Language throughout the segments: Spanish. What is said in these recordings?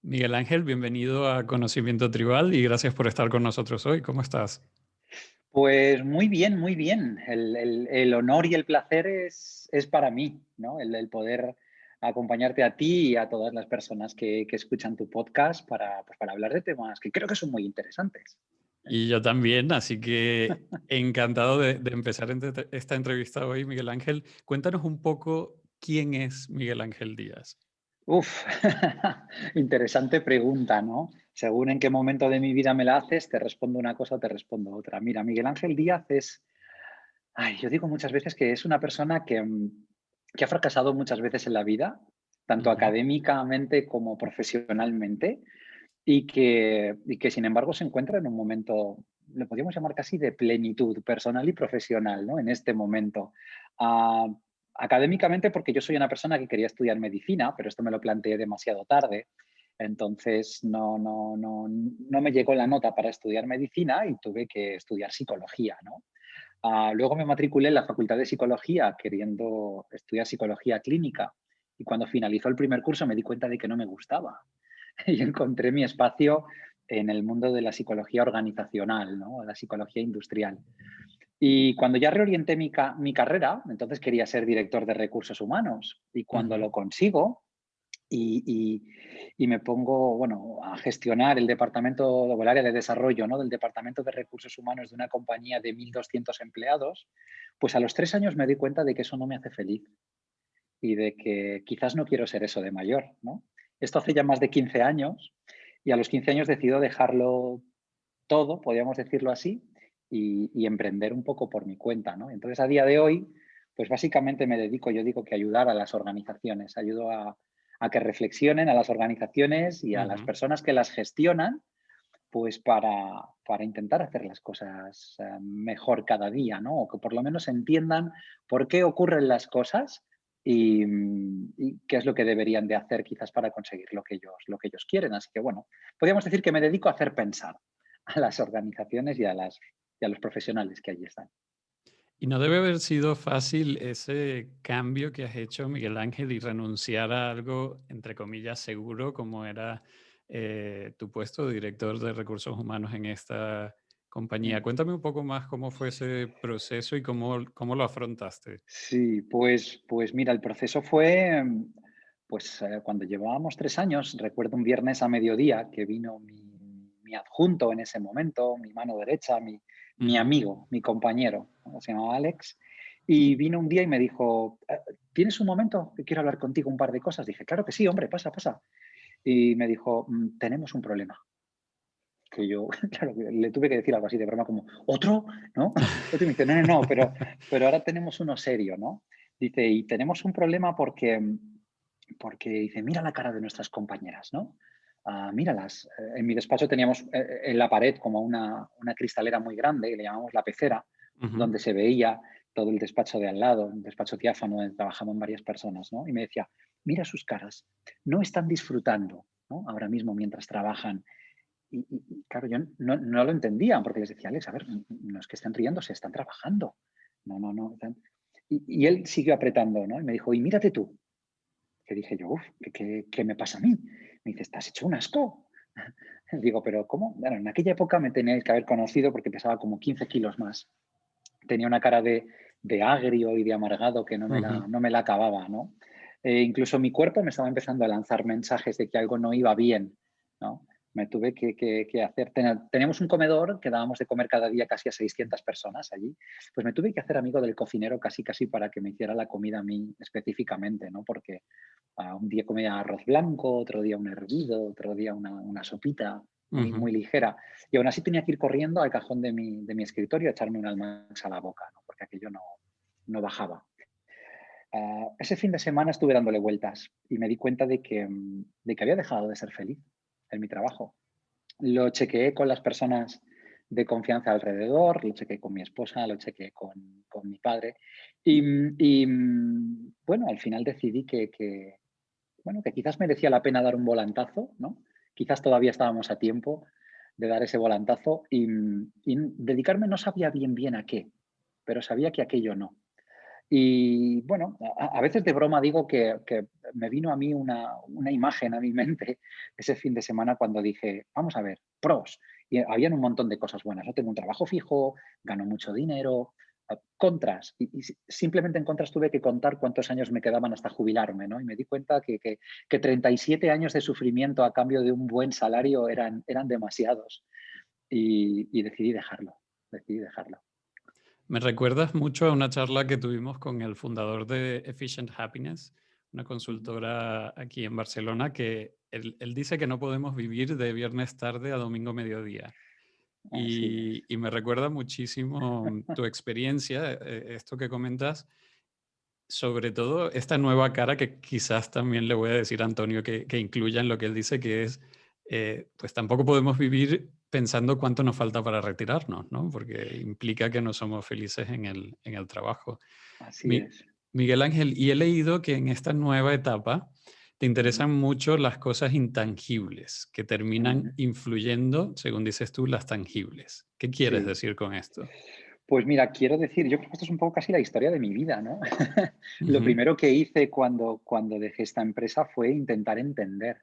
Miguel Ángel, bienvenido a Conocimiento Tribal y gracias por estar con nosotros hoy. ¿Cómo estás? Pues muy bien, muy bien. El honor y el placer es para mí, ¿no? El poder acompañarte a ti y a todas las personas que escuchan tu podcast para hablar de temas que creo que son muy interesantes. Y yo también, así que encantado de empezar esta entrevista hoy, Miguel Ángel. Cuéntanos un poco quién es Miguel Ángel Díaz. Uf, interesante pregunta, ¿no? Según en qué momento de mi vida me la haces, te respondo una cosa o te respondo otra. Mira, Miguel Ángel Díaz yo digo muchas veces que es una persona que ha fracasado muchas veces en la vida, tanto Ujú. académicamente como profesionalmente, y que sin embargo se encuentra en un momento, le podríamos llamar casi de plenitud personal y profesional, ¿no? En este momento. Ah, Académicamente, porque yo soy una persona que quería estudiar medicina, pero esto me lo planteé demasiado tarde. Entonces no me llegó la nota para estudiar medicina y tuve que estudiar psicología, ¿no? Luego me matriculé en la Facultad de Psicología queriendo estudiar psicología clínica y cuando finalizó el primer curso me di cuenta de que no me gustaba y encontré mi espacio en el mundo de la psicología organizacional, ¿no? La psicología industrial. Y cuando ya reorienté mi carrera, entonces quería ser director de recursos humanos y cuando Ujú. lo consigo, y, y- y me pongo, bueno, a gestionar el departamento o el área de desarrollo, ¿no? Del departamento de recursos humanos de una compañía de 1.200 empleados, pues a los 3 años me di cuenta de que eso no me hace feliz y de que quizás no quiero ser eso de mayor, ¿no? Esto hace ya más de 15 años y a los 15 años decido dejarlo todo, podríamos decirlo así, y emprender un poco por mi cuenta, ¿no? Entonces, a día de hoy, pues básicamente me dedico, yo digo que ayudar a las organizaciones, ayudo a que reflexionen a las organizaciones y a las Ujú. personas que las gestionan, pues para intentar hacer las cosas mejor cada día, ¿no? O que por lo menos entiendan por qué ocurren las cosas y qué es lo que deberían de hacer quizás para conseguir lo que ellos quieren. Así que bueno, podríamos decir que me dedico a hacer pensar a las organizaciones y a los profesionales que allí están. Y no debe haber sido fácil ese cambio que has hecho, Miguel Ángel, y renunciar a algo, entre comillas, seguro, como era tu puesto de director de recursos humanos en esta compañía. Mm. Cuéntame un poco más cómo fue ese proceso y cómo lo afrontaste. Sí, pues mira, el proceso fue, cuando llevábamos 3 años, recuerdo un viernes a mediodía que vino mi adjunto en ese momento, mi mano derecha, mi Ujú. amigo, mi compañero, ¿no? Se llamaba Alex, y vino un día y me dijo, ¿tienes un momento que quiero hablar contigo un par de cosas? Dije, claro que sí, hombre, pasa, pasa. Y me dijo, tenemos un problema. Que yo, claro, le tuve que decir algo así de broma como, ¿otro? ¿No? Otro y me dice, no, no, no, pero ahora tenemos uno serio, ¿no? Dice, y tenemos un problema porque dice, mira la cara de nuestras compañeras, ¿no? Míralas. En mi despacho teníamos en la pared como una cristalera muy grande, que le llamamos la pecera, Ujú. donde se veía todo el despacho de al lado, un despacho diáfano donde trabajaban varias personas, ¿no? Y me decía, mira sus caras, no están disfrutando, ¿no? Ahora mismo mientras trabajan claro, yo no lo entendía, porque les decía: "Alex, a ver, no es que estén riendo, se están trabajando. No, no, no, tal". Y él siguió apretando, ¿no? Y me dijo: "Y mírate tú". Que dije yo: "Uf, ¿qué me pasa a mí?". Me dice: "Estás hecho un asco". Digo: "¿Pero cómo?". Bueno, en aquella época me teníais que haber conocido porque pesaba como 15 kilos más. Tenía una cara de agrio y de amargado que no me Ujú. la no me la acababa, ¿no? Incluso mi cuerpo me estaba empezando a lanzar mensajes de que algo no iba bien, ¿no? Me tuve que hacer teníamos un comedor que dábamos de comer cada día casi a 600 personas allí, pues me tuve que hacer amigo del cocinero casi, casi para que me hiciera la comida a mí específicamente, ¿no? Porque, un día comía arroz blanco, otro día un hervido, otro día una sopita muy, Ujú. muy ligera. Y aún así tenía que ir corriendo al cajón de mi escritorio a echarme un Almax a la boca, ¿no? Porque aquello no bajaba. Ese fin de semana estuve dándole vueltas y me di cuenta de que había dejado de ser feliz en mi trabajo. Lo chequeé con las personas de confianza alrededor, lo chequeé con mi esposa, lo chequeé con mi padre bueno, al final decidí bueno, que quizás merecía la pena dar un volantazo, ¿no? Quizás todavía estábamos a tiempo de dar ese volantazo y dedicarme no sabía bien bien a qué, pero sabía que aquello no. Y bueno, a veces de broma digo que me vino a mí una imagen a mi mente ese fin de semana cuando dije, vamos a ver, pros. Y habían un montón de cosas buenas. No tengo un trabajo fijo, gano mucho dinero, contras. Y simplemente en contras tuve que contar cuántos años me quedaban hasta jubilarme, ¿no? Y me di cuenta que 37 años de sufrimiento a cambio de un buen salario eran demasiados. Y decidí dejarlo, decidí dejarlo. Me recuerdas mucho a una charla que tuvimos con el fundador de Efficient Happiness, una Ujú. consultora aquí en Barcelona, que él dice que no podemos vivir de viernes tarde a domingo mediodía. Así es. Y me recuerda muchísimo tu experiencia, esto que comentas, sobre todo esta nueva cara que quizás también le voy a decir a Antonio que incluya en lo que él dice, que es, pues tampoco podemos vivir pensando cuánto nos falta para retirarnos, ¿no? Porque implica que no somos felices en el trabajo. Así Mi- es. Miguel Ángel, y he leído que en esta nueva etapa te Ujú, interesan mucho las cosas intangibles, que terminan ujú. influyendo, según dices tú, las tangibles. ¿Qué quieres Sí. decir con esto? Pues mira, quiero decir, yo creo que esto es un poco casi la historia de mi vida, ¿no? Lo Ujú, primero que hice cuando dejé esta empresa fue intentar entender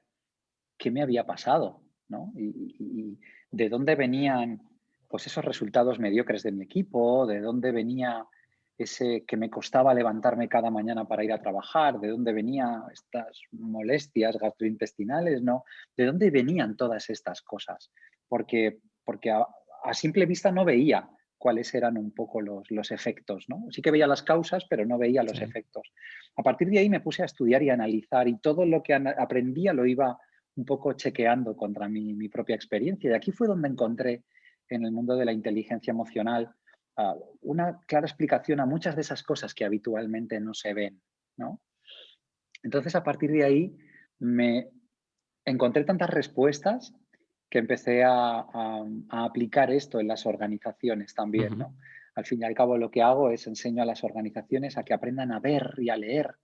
qué me había pasado, ¿no? Y de dónde venían, pues, esos resultados mediocres de mi equipo, de dónde venía ese que me costaba levantarme cada mañana para ir a trabajar, de dónde venían estas molestias gastrointestinales, ¿no? De dónde venían todas estas cosas. Porque a simple vista no veía cuáles eran un poco los efectos, ¿no? Sí que veía las causas, pero no veía los sí. efectos. A partir de ahí me puse a estudiar y a analizar y todo lo que aprendía lo iba un poco chequeando contra mi propia experiencia. Y aquí fue donde encontré en el mundo de la inteligencia emocional una clara explicación a muchas de esas cosas que habitualmente no se ven, ¿no? Entonces, a partir de ahí, me encontré tantas respuestas que empecé a aplicar esto en las organizaciones también, Ujú. ¿no? Al fin y al cabo, lo que hago es enseño a las organizaciones a que aprendan a ver y a leer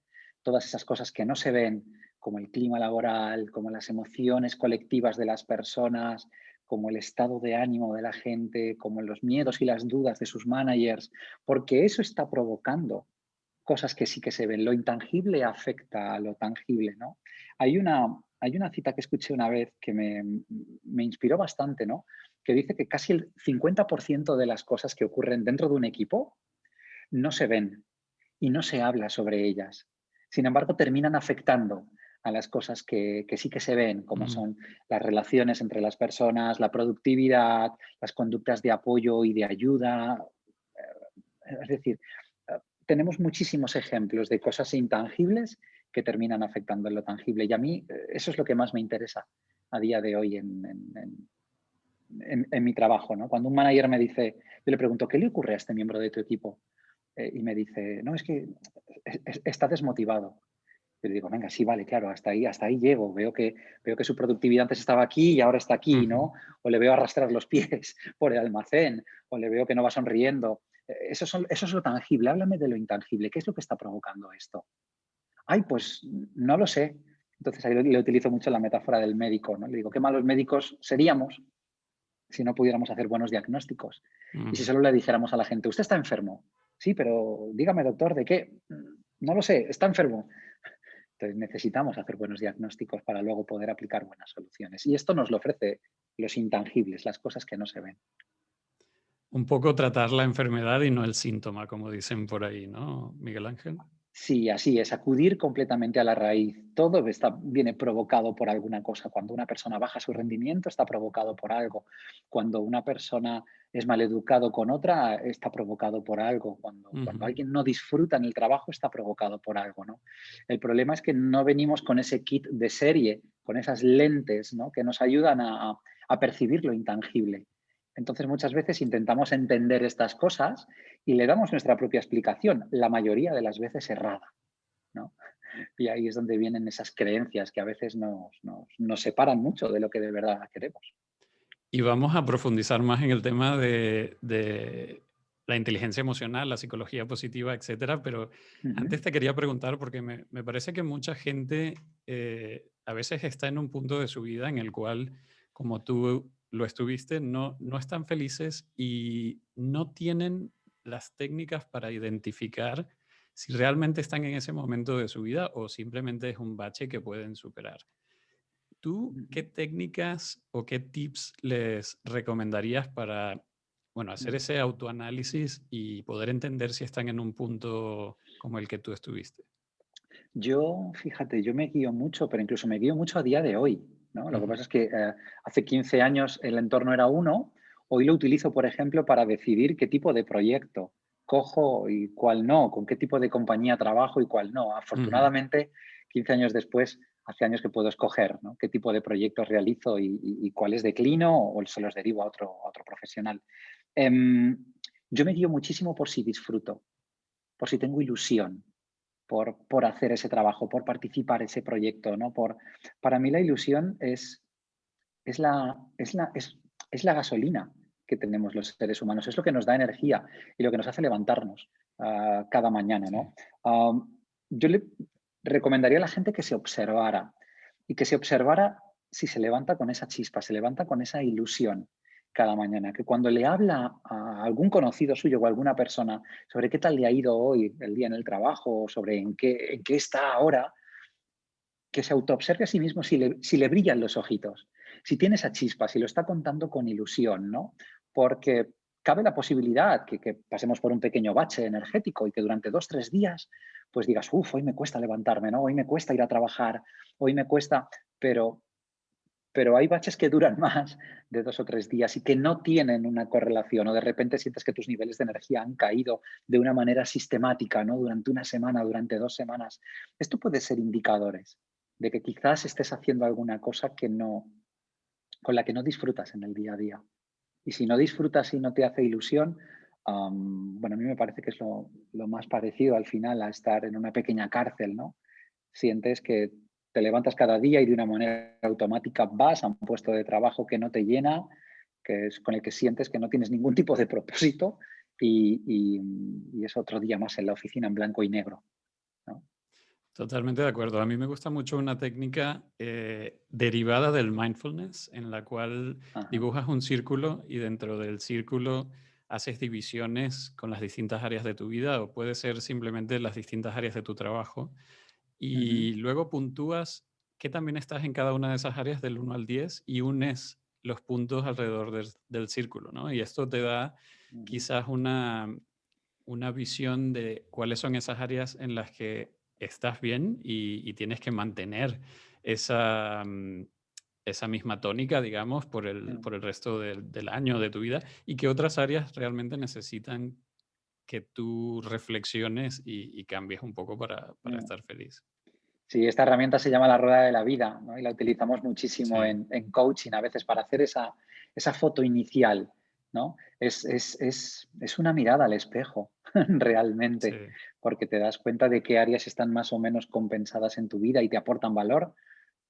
todas esas cosas que no se ven, como el clima laboral, como las emociones colectivas de las personas, como el estado de ánimo de la gente, como los miedos y las dudas de sus managers, porque eso está provocando cosas que sí que se ven. Lo intangible afecta a lo tangible, ¿no? Hay una cita que escuché una vez que me inspiró bastante, ¿no? Que dice que casi el 50% de las cosas que ocurren dentro de un equipo no se ven y no se habla sobre ellas. Sin embargo, terminan afectando a las cosas que sí que se ven, como Mm. son las relaciones entre las personas, la productividad, las conductas de apoyo y de ayuda. Es decir, tenemos muchísimos ejemplos de cosas intangibles que terminan afectando en lo tangible. Y a mí eso es lo que más me interesa a día de hoy en mi trabajo, ¿no? Cuando un manager me dice, yo le pregunto, ¿qué le ocurre a este miembro de tu equipo? Y me dice, no, es que está desmotivado. Yo le digo, venga, sí, vale, claro, hasta ahí llego. Veo que su productividad antes estaba aquí y ahora está aquí, Ujú. ¿no? O le veo arrastrar los pies por el almacén, o le veo que no va sonriendo. Eso es lo tangible. Háblame de lo intangible. ¿Qué es lo que está provocando esto? Ay, pues no lo sé. Entonces ahí le utilizo mucho la metáfora del médico, ¿no? Le digo, qué malos médicos seríamos si no pudiéramos hacer buenos diagnósticos. Y si Mm. solo le dijéramos a la gente, usted está enfermo. Sí, pero dígame, doctor, ¿de qué? No lo sé, está enfermo. Entonces necesitamos hacer buenos diagnósticos para luego poder aplicar buenas soluciones. Y esto nos lo ofrece los intangibles, las cosas que no se ven. Un poco tratar la enfermedad y no el síntoma, como dicen por ahí, ¿no, Miguel Ángel? Sí, así es, acudir completamente a la raíz. Todo viene provocado por alguna cosa. Cuando una persona baja su rendimiento, está provocado por algo. Cuando una persona es maleducado con otra, está provocado por algo. Cuando Ujú. alguien no disfruta en el trabajo, está provocado por algo, ¿no? El problema es que no venimos con ese kit de serie, con esas lentes, ¿no? Que nos ayudan a percibir lo intangible. Entonces, muchas veces intentamos entender estas cosas y le damos nuestra propia explicación, la mayoría de las veces errada, ¿no? Y ahí es donde vienen esas creencias que a veces nos separan mucho de lo que de verdad queremos. Y vamos a profundizar más en el tema de la inteligencia emocional, la psicología positiva, etcétera, pero Ujú, antes te quería preguntar, porque me parece que mucha gente a veces está en un punto de su vida en el cual, como tú lo estuviste, no están felices y no tienen las técnicas para identificar si realmente están en ese momento de su vida o simplemente es un bache que pueden superar. ¿Tú qué técnicas o qué tips les recomendarías para, bueno, hacer Ujú. ese autoanálisis y poder entender si están en un punto como el que tú estuviste? Yo, fíjate, yo me guío mucho, pero incluso me guío mucho a día de hoy, ¿no? Lo que Ujú, pasa es que hace 15 años el entorno era uno, hoy lo utilizo, por ejemplo, para decidir qué tipo de proyecto cojo y cuál no, con qué tipo de compañía trabajo y cuál no. ujú. Afortunadamente, 15 años después, hace años que puedo escoger, ¿no? Qué tipo de proyectos realizo y cuáles declino o se los derivo a otro profesional. Em, yo me guío muchísimo por si disfruto, por si tengo ilusión, por hacer ese trabajo, por participar en ese proyecto, ¿no? Para mí la ilusión es es la gasolina que tenemos los seres humanos, es lo que nos da energía y lo que nos hace levantarnos cada mañana, Sí, ¿no? Yo le recomendaría a la gente que se observara y que se observara si se levanta con esa chispa, se levanta con esa ilusión cada mañana, que cuando le habla a algún conocido suyo o a alguna persona sobre qué tal le ha ido hoy el día en el trabajo, sobre en qué está ahora, que se autoobserve a sí mismo si le brillan los ojitos, si tiene esa chispa, si lo está contando con ilusión, ¿no? Porque cabe la posibilidad que pasemos por un pequeño bache energético y que durante 2, 3 días, pues digas, uff, hoy me cuesta levantarme, ¿no? Hoy me cuesta ir a trabajar, hoy me cuesta, pero, pero hay baches que duran más de 2 o 3 días y que no tienen una correlación o de repente sientes que tus niveles de energía han caído de una manera sistemática, ¿no? Durante una semana, durante 2 semanas. Esto puede ser indicadores de que quizás estés haciendo alguna cosa con la que no disfrutas en el día a día. Y si no disfrutas y no te hace ilusión, bueno, a mí me parece que es lo más parecido al final a estar en una pequeña cárcel, ¿no? Sientes que te levantas cada día y de una manera automática vas a un puesto de trabajo que no te llena, que es con el que sientes que no tienes ningún tipo de propósito y es otro día más en la oficina en blanco y negro, ¿no? totalmente de acuerdo. A mí me gusta mucho una técnica derivada del mindfulness en la cual Ajá. dibujas un círculo y dentro del círculo haces divisiones con las distintas áreas de tu vida o puede ser simplemente las distintas áreas de tu trabajo Ujú, y luego puntúas que también estás en cada una de esas áreas del 1 al 10 y unes los puntos alrededor del círculo, ¿no? Y esto te da ujú. quizás una visión de cuáles son esas áreas en las que estás bien y tienes que mantener esa, esa misma tónica, digamos, Mm. por el resto del año de tu vida y que otras áreas realmente necesitan que tú reflexiones y cambies un poco para Mm. estar feliz. Sí, esta herramienta se llama la rueda de la vida, ¿no? Y la utilizamos muchísimo Sí, en coaching a veces para hacer esa foto inicial, ¿no? Es una mirada al espejo, realmente, sí. porque te das cuenta de qué áreas están más o menos compensadas en tu vida y te aportan valor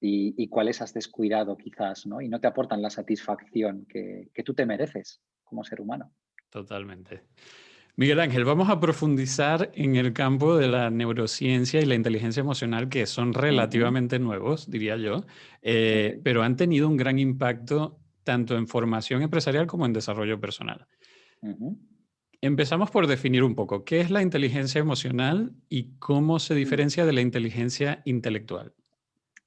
y cuáles has descuidado quizás, ¿no? Y no te aportan la satisfacción que tú te mereces como ser humano. Totalmente. Miguel Ángel, vamos a profundizar en el campo de la neurociencia y la inteligencia emocional, que son Ujú, relativamente nuevos, diría yo, ok. pero han tenido un gran impacto tanto en formación empresarial como en desarrollo personal. Ujú, Empezamos por definir un poco qué es la inteligencia emocional y cómo se mm. diferencia de la inteligencia intelectual.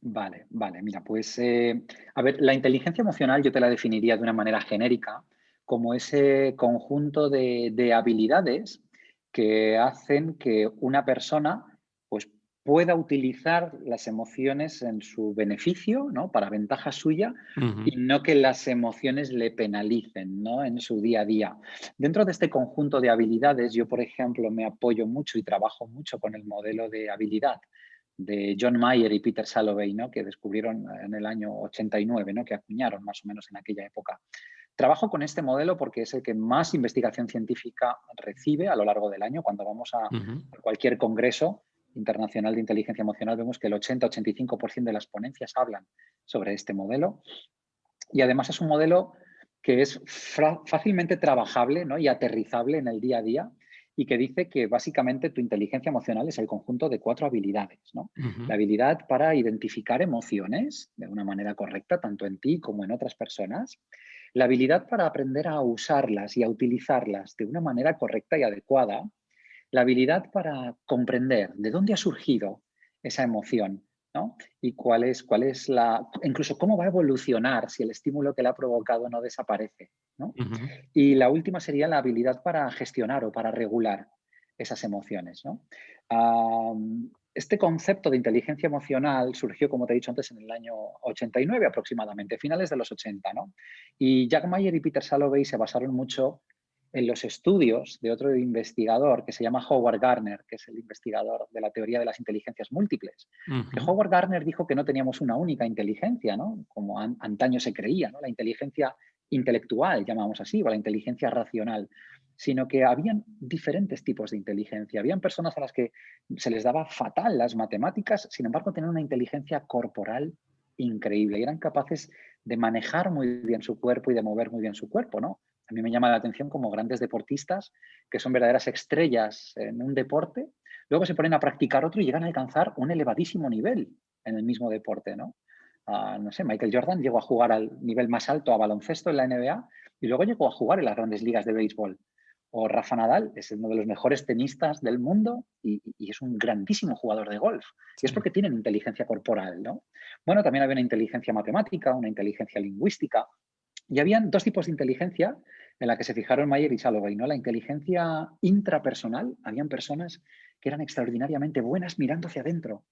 Vale, vale. Mira, pues, a ver, la inteligencia emocional yo te la definiría de una manera genérica como ese conjunto de habilidades que hacen que una persona, pues, pueda utilizar las emociones en su beneficio, ¿no? Para ventaja suya Ujú, y no que las emociones le penalicen, ¿no? En su día a día. Dentro de este conjunto de habilidades, yo, por ejemplo, me apoyo mucho y trabajo mucho con el modelo de habilidad de John Mayer y Peter Salovey, ¿no? Que descubrieron en el año 89, ¿no? Que acuñaron más o menos en aquella época. Trabajo con este modelo porque es el que más investigación científica recibe a lo largo del año. Cuando vamos ujú. a cualquier congreso internacional de inteligencia emocional, vemos que el 80-85% de las ponencias hablan sobre este modelo. Y además es un modelo que es fácilmente trabajable, ¿no? Y aterrizable en el día a día y que dice que básicamente tu inteligencia emocional es el conjunto de 4 habilidades, ¿no? Ujú, La habilidad para identificar emociones de una manera correcta, tanto en ti como en otras personas. La habilidad para aprender a usarlas y a utilizarlas de una manera correcta y adecuada. la habilidad para comprender de dónde ha surgido esa emoción, ¿no? Y cuál es incluso cómo va a evolucionar si el estímulo que le ha provocado no desaparece, ¿no? Ujú, Y la última sería la habilidad para gestionar o para regular esas emociones, ¿no? Este concepto de inteligencia emocional surgió, como te he dicho antes, en el año 89 aproximadamente, finales de los 80, ¿no? Y Jack Mayer y Peter Salovey se basaron mucho en los estudios de otro investigador que se llama Howard Gardner, que es el investigador de la teoría de las inteligencias múltiples. Que ujú. Howard Gardner dijo que no teníamos una única inteligencia, ¿no? Como antaño se creía, ¿no? La inteligencia intelectual, llamamos así, o la inteligencia racional, sino que habían diferentes tipos de inteligencia. Habían personas a las que se les daba fatal las matemáticas, sin embargo, tenían una inteligencia corporal increíble y eran capaces de manejar muy bien su cuerpo y de mover muy bien su cuerpo, ¿no? A mí me llama la atención como grandes deportistas que son verdaderas estrellas en un deporte, luego se ponen a practicar otro y llegan a alcanzar un elevadísimo nivel en el mismo deporte, ¿no? No sé, Michael Jordan llegó a jugar al nivel más alto a baloncesto en la NBA y luego llegó a jugar en las grandes ligas de béisbol. O Rafa Nadal es uno de los mejores tenistas del mundo y es un grandísimo jugador de golf. Y es Sí. porque tienen inteligencia corporal, ¿no? Bueno, también había una inteligencia matemática, una inteligencia lingüística. Y habían dos tipos de inteligencia en la que se fijaron Mayer y Salovey, ¿no? La inteligencia intrapersonal. Habían personas que eran extraordinariamente buenas mirando hacia adentro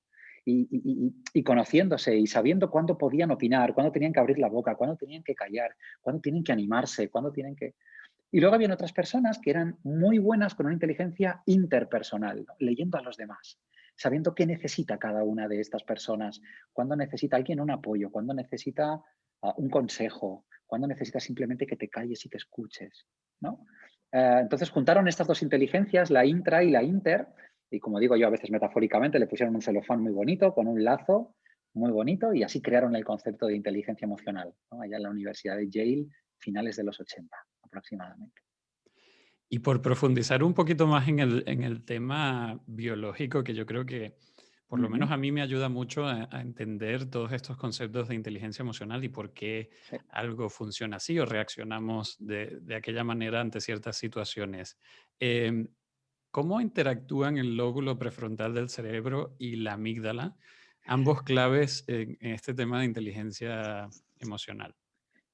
y conociéndose y sabiendo cuándo podían opinar, cuándo tenían que abrir la boca, cuándo tenían que callar, cuándo tienen que animarse, cuándo tienen que... Y luego habían otras personas que eran muy buenas con una inteligencia interpersonal, ¿no? Leyendo a los demás, sabiendo qué necesita cada una de estas personas, cuándo necesita alguien un apoyo, cuándo necesita un consejo, cuándo necesita simplemente que te calles y que escuches, ¿no? Entonces juntaron estas dos inteligencias, la intra y la inter, y como digo yo a veces metafóricamente, le pusieron un celofán muy bonito, con un lazo muy bonito, y así crearon el concepto de inteligencia emocional, ¿no? Allá en la Universidad de Yale, finales de los 80 aproximadamente. Y por profundizar un poquito más en el tema biológico, que yo creo que por lo menos Ujú, a mí me ayuda mucho a entender todos estos conceptos de inteligencia emocional y por qué sí. algo funciona así o reaccionamos de aquella manera ante ciertas situaciones. Em, ¿Cómo interactúan el lóbulo prefrontal del cerebro y la amígdala, ambos claves en este tema de inteligencia emocional?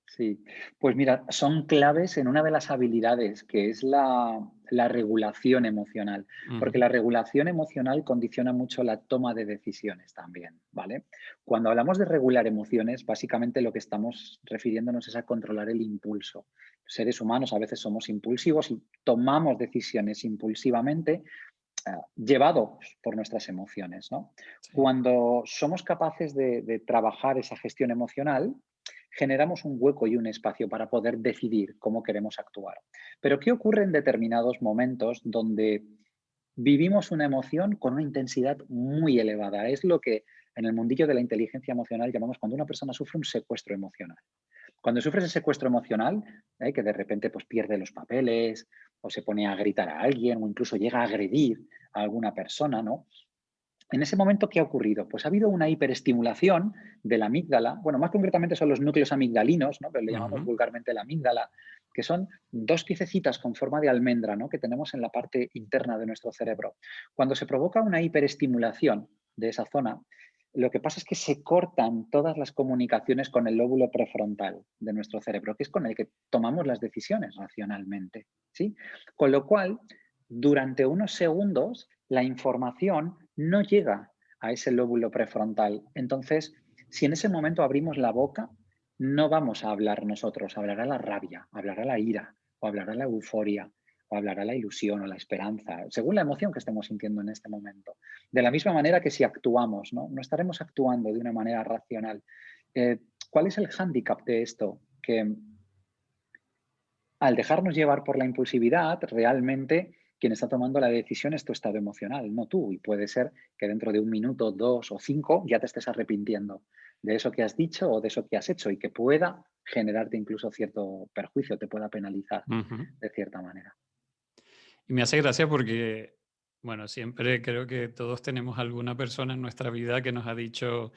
Sí, pues mira, son claves en una de las habilidades que es la regulación emocional, porque Ujú, la regulación emocional condiciona mucho la toma de decisiones también, ¿vale? Cuando hablamos de regular emociones, básicamente lo que estamos refiriéndonos es a controlar el impulso. Los seres humanos a veces somos impulsivos y tomamos decisiones impulsivamente, llevados por nuestras emociones, ¿no? sí. Cuando somos capaces de trabajar esa gestión emocional, generamos un hueco y un espacio para poder decidir cómo queremos actuar. Pero ¿qué ocurre en determinados momentos donde vivimos una emoción con una intensidad muy elevada? Es lo que en el mundillo de la inteligencia emocional llamamos cuando una persona sufre un secuestro emocional. Cuando sufres ese secuestro emocional, que de repente pues, pierde los papeles o se pone a gritar a alguien o incluso llega a agredir a alguna persona, ¿no? En ese momento, ¿qué ha ocurrido? Pues ha habido una hiperestimulación de la amígdala, bueno, más concretamente son los núcleos amigdalinos, ¿no? Pero le llamamos Ujú, vulgarmente la amígdala, que son dos piececitas con forma de almendra, ¿no? Que tenemos en la parte interna de nuestro cerebro. Cuando se provoca una hiperestimulación de esa zona, lo que pasa es que se cortan todas las comunicaciones con el lóbulo prefrontal de nuestro cerebro, que es con el que tomamos las decisiones racionalmente, ¿sí? Con lo cual, durante unos segundos, la información no llega a ese lóbulo prefrontal. Entonces, si en ese momento abrimos la boca, no vamos a hablar nosotros, hablará la rabia, hablará la ira, o hablará la euforia, o hablará la ilusión o la esperanza, según la emoción que estemos sintiendo en este momento. De la misma manera que si actuamos, no estaremos actuando de una manera racional. Eh, ¿Cuál es el hándicap de esto? Que al dejarnos llevar por la impulsividad, realmente quien está tomando la decisión es tu estado emocional, no tú. Y puede ser que dentro de un minuto, 2 o 5 ya te estés arrepintiendo de eso que has dicho o de eso que has hecho y que pueda generarte incluso cierto perjuicio, te pueda penalizar ujú. de cierta manera. Y me hace gracia porque, bueno, siempre creo que todos tenemos alguna persona en nuestra vida que nos ha dicho,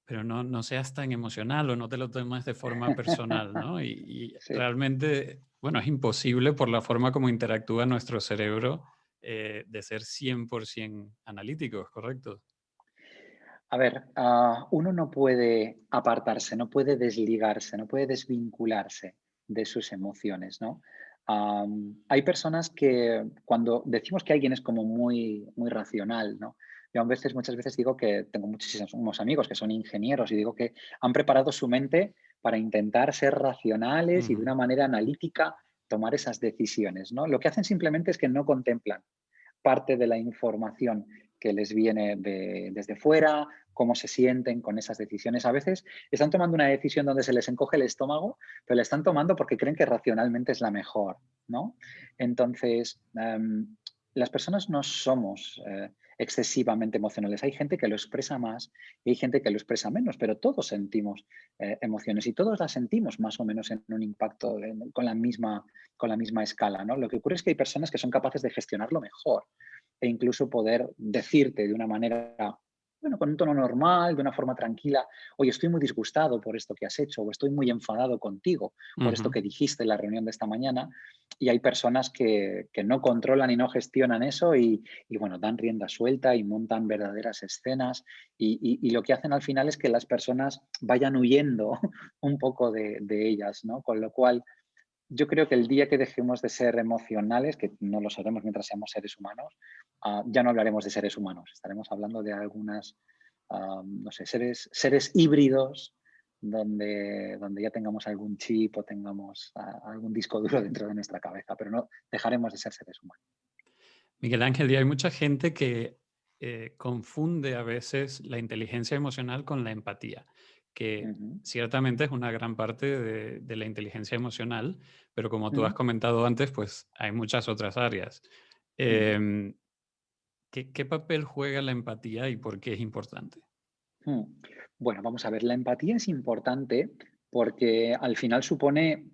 pero no seas tan emocional o no te lo tomes de forma personal, ¿no? Y Sí, realmente, bueno, es imposible por la forma como interactúa nuestro cerebro de ser 100% analíticos, ¿correcto? A ver, uno no puede apartarse, no puede desligarse, no puede desvincularse de sus emociones, ¿no? Hay personas que cuando decimos que alguien es como muy racional, ¿no? Yo muchas veces digo que tengo muchísimos amigos que son ingenieros y digo que han preparado su mente para intentar ser racionales y de Ujú, una manera analítica tomar esas decisiones, ¿no? Lo que hacen simplemente es que no contemplan parte de la información que les viene desde fuera, cómo se sienten con esas decisiones. A veces están tomando una decisión donde se les encoge el estómago, pero la están tomando porque creen que racionalmente es la mejor, ¿no? Entonces, las personas no somos excesivamente emocionales. Hay gente que lo expresa más y hay gente que lo expresa menos, pero todos sentimos emociones y todos las sentimos más o menos en un impacto con la misma escala, ¿no? Lo que ocurre es que hay personas que son capaces de gestionarlo mejor e incluso poder decirte de una manera, bueno, con un tono normal, de una forma tranquila, oye, estoy muy disgustado por esto que has hecho o estoy muy enfadado contigo por esto ujú. que dijiste en la reunión de esta mañana. Y hay personas que no controlan y no gestionan eso y, bueno, dan rienda suelta y montan verdaderas escenas y lo que hacen al final es que las personas vayan huyendo un poco de ellas, ¿no? Con lo cual, yo creo que el día que dejemos de ser emocionales, que no lo seremos mientras seamos seres humanos, ya no hablaremos de seres humanos, estaremos hablando de algunas, no sé, seres híbridos donde ya tengamos algún chip o tengamos algún disco duro dentro de nuestra cabeza, pero no dejaremos de ser seres humanos. Miguel Ángel, y hay mucha gente que confunde a veces la inteligencia emocional con la empatía, que Ujú, ciertamente es una gran parte de la inteligencia emocional, pero como tú has ujú, comentado antes, pues hay muchas otras áreas. ujú, Em, ¿qué papel juega la empatía y por qué es importante? mm. Bueno, vamos a ver, la empatía es importante porque al final supone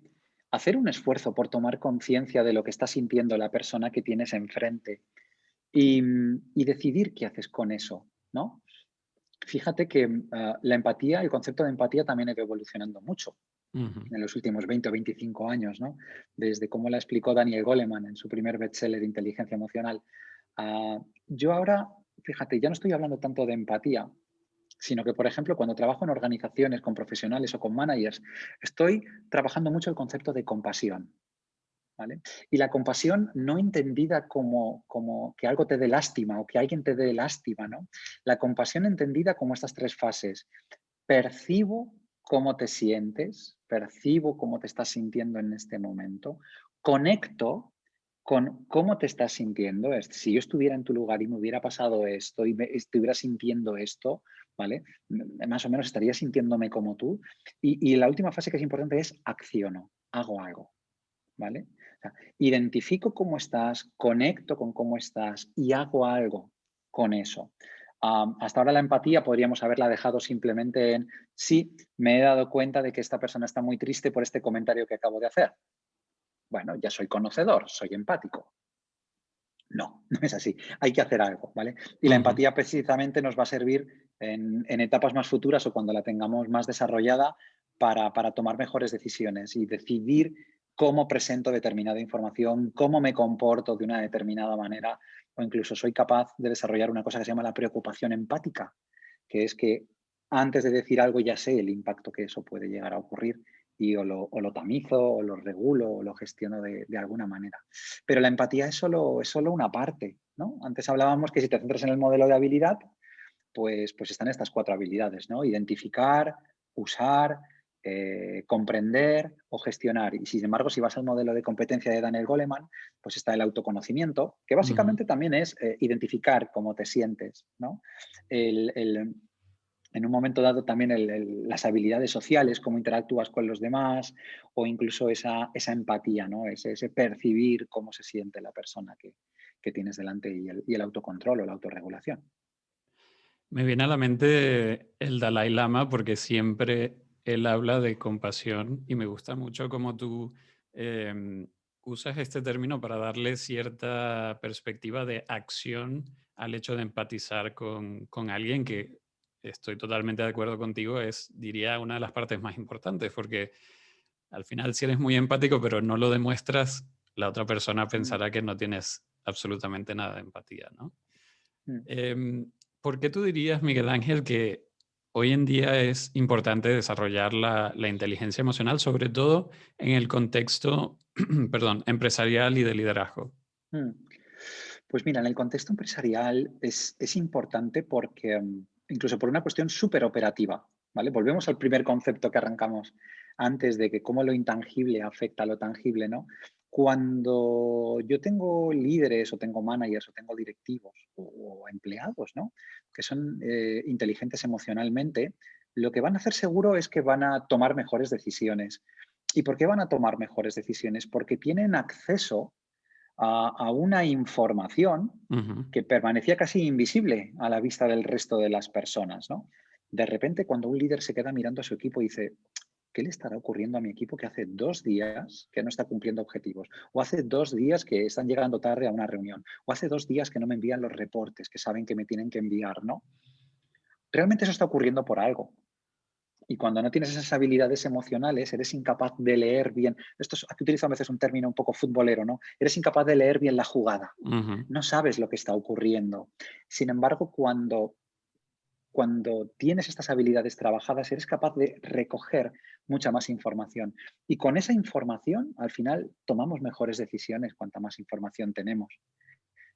hacer un esfuerzo por tomar conciencia de lo que está sintiendo la persona que tienes enfrente y decidir qué haces con eso, ¿no? Fíjate que la empatía, el concepto de empatía también ha ido evolucionando mucho Ujú, en los últimos 20 o 25 años, ¿no? Desde cómo la explicó Daniel Goleman en su primer bestseller de inteligencia emocional. Yo ahora, fíjate, ya no estoy hablando tanto de empatía, sino que, por ejemplo, cuando trabajo en organizaciones con profesionales o con managers, estoy trabajando mucho el concepto de compasión. ¿Vale? Y la compasión no entendida como que algo te dé lástima o que alguien te dé lástima, ¿no? La compasión entendida como estas tres fases. Percibo cómo te sientes, percibo cómo te estás sintiendo en este momento, conecto con cómo te estás sintiendo. Si yo estuviera en tu lugar y me hubiera pasado esto y estuviera sintiendo esto, ¿vale? Más o menos estaría sintiéndome como tú. Y la última fase que es importante es acciono, hago algo. ¿Vale? O sea, identifico cómo estás, conecto con cómo estás y hago algo con eso. Hasta ahora la empatía podríamos haberla dejado simplemente en, sí, me he dado cuenta de que esta persona está muy triste por este comentario que acabo de hacer. Bueno, ya soy conocedor, soy empático. No, no es así. Hay que hacer algo, ¿vale? Y la ujú. empatía precisamente nos va a servir en etapas más futuras o cuando la tengamos más desarrollada para tomar mejores decisiones y decidir cómo presento determinada información, cómo me comporto de una determinada manera o incluso soy capaz de desarrollar una cosa que se llama la preocupación empática, que es que antes de decir algo ya sé el impacto que eso puede llegar a ocurrir y o lo tamizo o lo regulo o lo gestiono de alguna manera. Pero la empatía es solo una parte, ¿no? Antes hablábamos que si te centras en el modelo de habilidad, pues están estas cuatro habilidades, ¿no? Identificar, usar, comprender o gestionar. Y sin embargo, si vas al modelo de competencia de Daniel Goleman, pues está el autoconocimiento, que Ujú. básicamente también es identificar cómo te sientes, ¿no? En un momento dado también las habilidades sociales, cómo interactúas con los demás o incluso esa empatía, ¿no? Ese percibir cómo se siente la persona que tienes delante y el autocontrol o la autorregulación. Me viene a la mente el Dalai Lama porque siempre él habla de compasión y me gusta mucho cómo tú em, usas este término para darle cierta perspectiva de acción al hecho de empatizar con alguien que estoy totalmente de acuerdo contigo, es, diría, una de las partes más importantes porque al final si eres muy empático pero no lo demuestras, la otra persona Mm, pensará que no tienes absolutamente nada de empatía, ¿no? Mm. ¿Por qué tú dirías, Miguel Ángel, que hoy en día es importante desarrollar la inteligencia emocional, sobre todo en el contexto, perdón, empresarial y de liderazgo? Mm. Pues mira, en el contexto empresarial es importante porque, incluso por una cuestión súper operativa, ¿vale? Volvemos al primer concepto que arrancamos antes de que cómo lo intangible afecta a lo tangible, ¿no? Cuando yo tengo líderes o tengo managers o tengo directivos o empleados, ¿no? Que son inteligentes emocionalmente, lo que van a hacer seguro es que van a tomar mejores decisiones. ¿Y por qué van a tomar mejores decisiones? Porque tienen acceso a una información Ujú. que permanecía casi invisible a la vista del resto de las personas, ¿no? De repente, cuando un líder se queda mirando a su equipo y dice, ¿qué le estará ocurriendo a mi equipo que hace 2 días que no está cumpliendo objetivos? O hace 2 días que están llegando tarde a una reunión. O hace 2 días que no me envían los reportes que saben que me tienen que enviar, ¿no? Realmente eso está ocurriendo por algo. Y cuando no tienes esas habilidades emocionales, eres incapaz de leer bien. Esto es, aquí utilizo a veces un término un poco futbolero, ¿no? Eres incapaz de leer bien la jugada. Ujú. No sabes lo que está ocurriendo. Sin embargo, cuando tienes estas habilidades trabajadas, eres capaz de recoger mucha más información. Y con esa información, al final, tomamos mejores decisiones cuanta más información tenemos.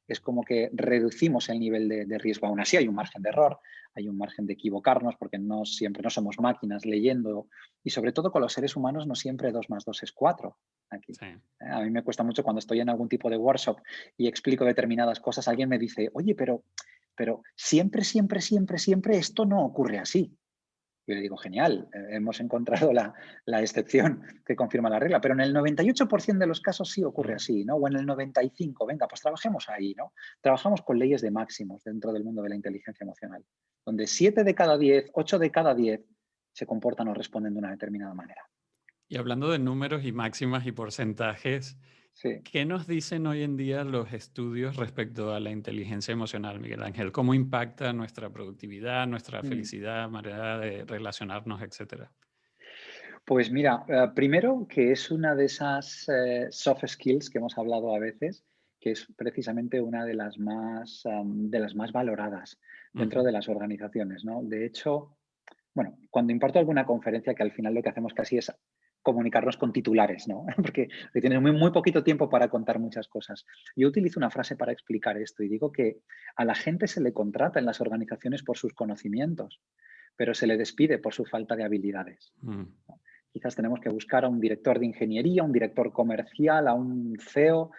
Es como que reducimos el nivel de riesgo. Aún así hay un margen de error, hay un margen de equivocarnos porque no siempre no somos máquinas leyendo y sobre todo con los seres humanos no siempre 2 más 2 es 4 aquí. Sí. A mí me cuesta mucho cuando estoy en algún tipo de workshop y explico determinadas cosas, alguien me dice, oye, pero siempre, siempre, siempre, siempre esto no ocurre así. Yo le digo, genial, hemos encontrado la excepción que confirma la regla, pero en el 98% de los casos sí ocurre Mm. así, ¿no? O en el 95%, venga, pues trabajemos ahí, ¿no? Trabajamos con leyes de máximos dentro del mundo de la inteligencia emocional, donde 7 de cada 10, 8 de cada 10 se comportan o responden de una determinada manera. Y hablando de números y máximas y porcentajes, Sí. ¿qué nos dicen hoy en día los estudios respecto a la inteligencia emocional, Miguel Ángel? ¿Cómo impacta nuestra productividad, nuestra Mm. felicidad, manera de relacionarnos, etcétera? Pues mira, primero que es una de esas soft skills que hemos hablado a veces, que es precisamente una de las más valoradas dentro Ujú. de las organizaciones, ¿no? De hecho, bueno, cuando imparto alguna conferencia, que al final lo que hacemos casi es comunicarnos con titulares, ¿no? Porque tienes muy, muy poquito tiempo para contar muchas cosas. Yo utilizo una frase para explicar esto y digo que a la gente se le contrata en las organizaciones por sus conocimientos, pero se le despide por su falta de habilidades. Mm. Quizás tenemos que buscar a un director de ingeniería, un director comercial, a un CEO,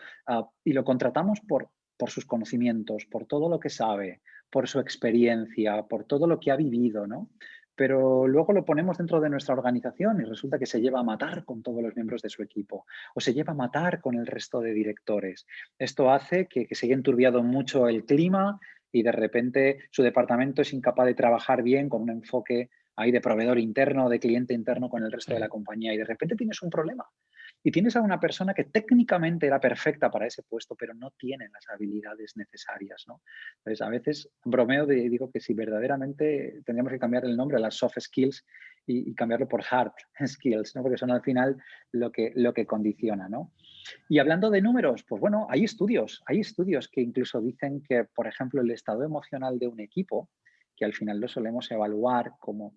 y lo contratamos por sus conocimientos, por todo lo que sabe, por su experiencia, por todo lo que ha vivido, ¿no? Pero luego lo ponemos dentro de nuestra organización y resulta que se lleva a matar con todos los miembros de su equipo o se lleva a matar con el resto de directores. Esto hace que se haya enturbiado mucho el clima y de repente su departamento es incapaz de trabajar bien con un enfoque ahí de proveedor interno, de cliente interno con el resto de la Sí. compañía y de repente tienes un problema. Y tienes a una persona que técnicamente era perfecta para ese puesto, pero no tiene las habilidades necesarias, ¿no? Entonces, a veces bromeo y digo que si verdaderamente tendríamos que cambiar el nombre a las soft skills y cambiarlo por hard skills, ¿no? Porque son al final lo que condiciona, ¿no? Y hablando de números, pues bueno, hay estudios que incluso dicen que, por ejemplo, el estado emocional de un equipo, que al final lo solemos evaluar como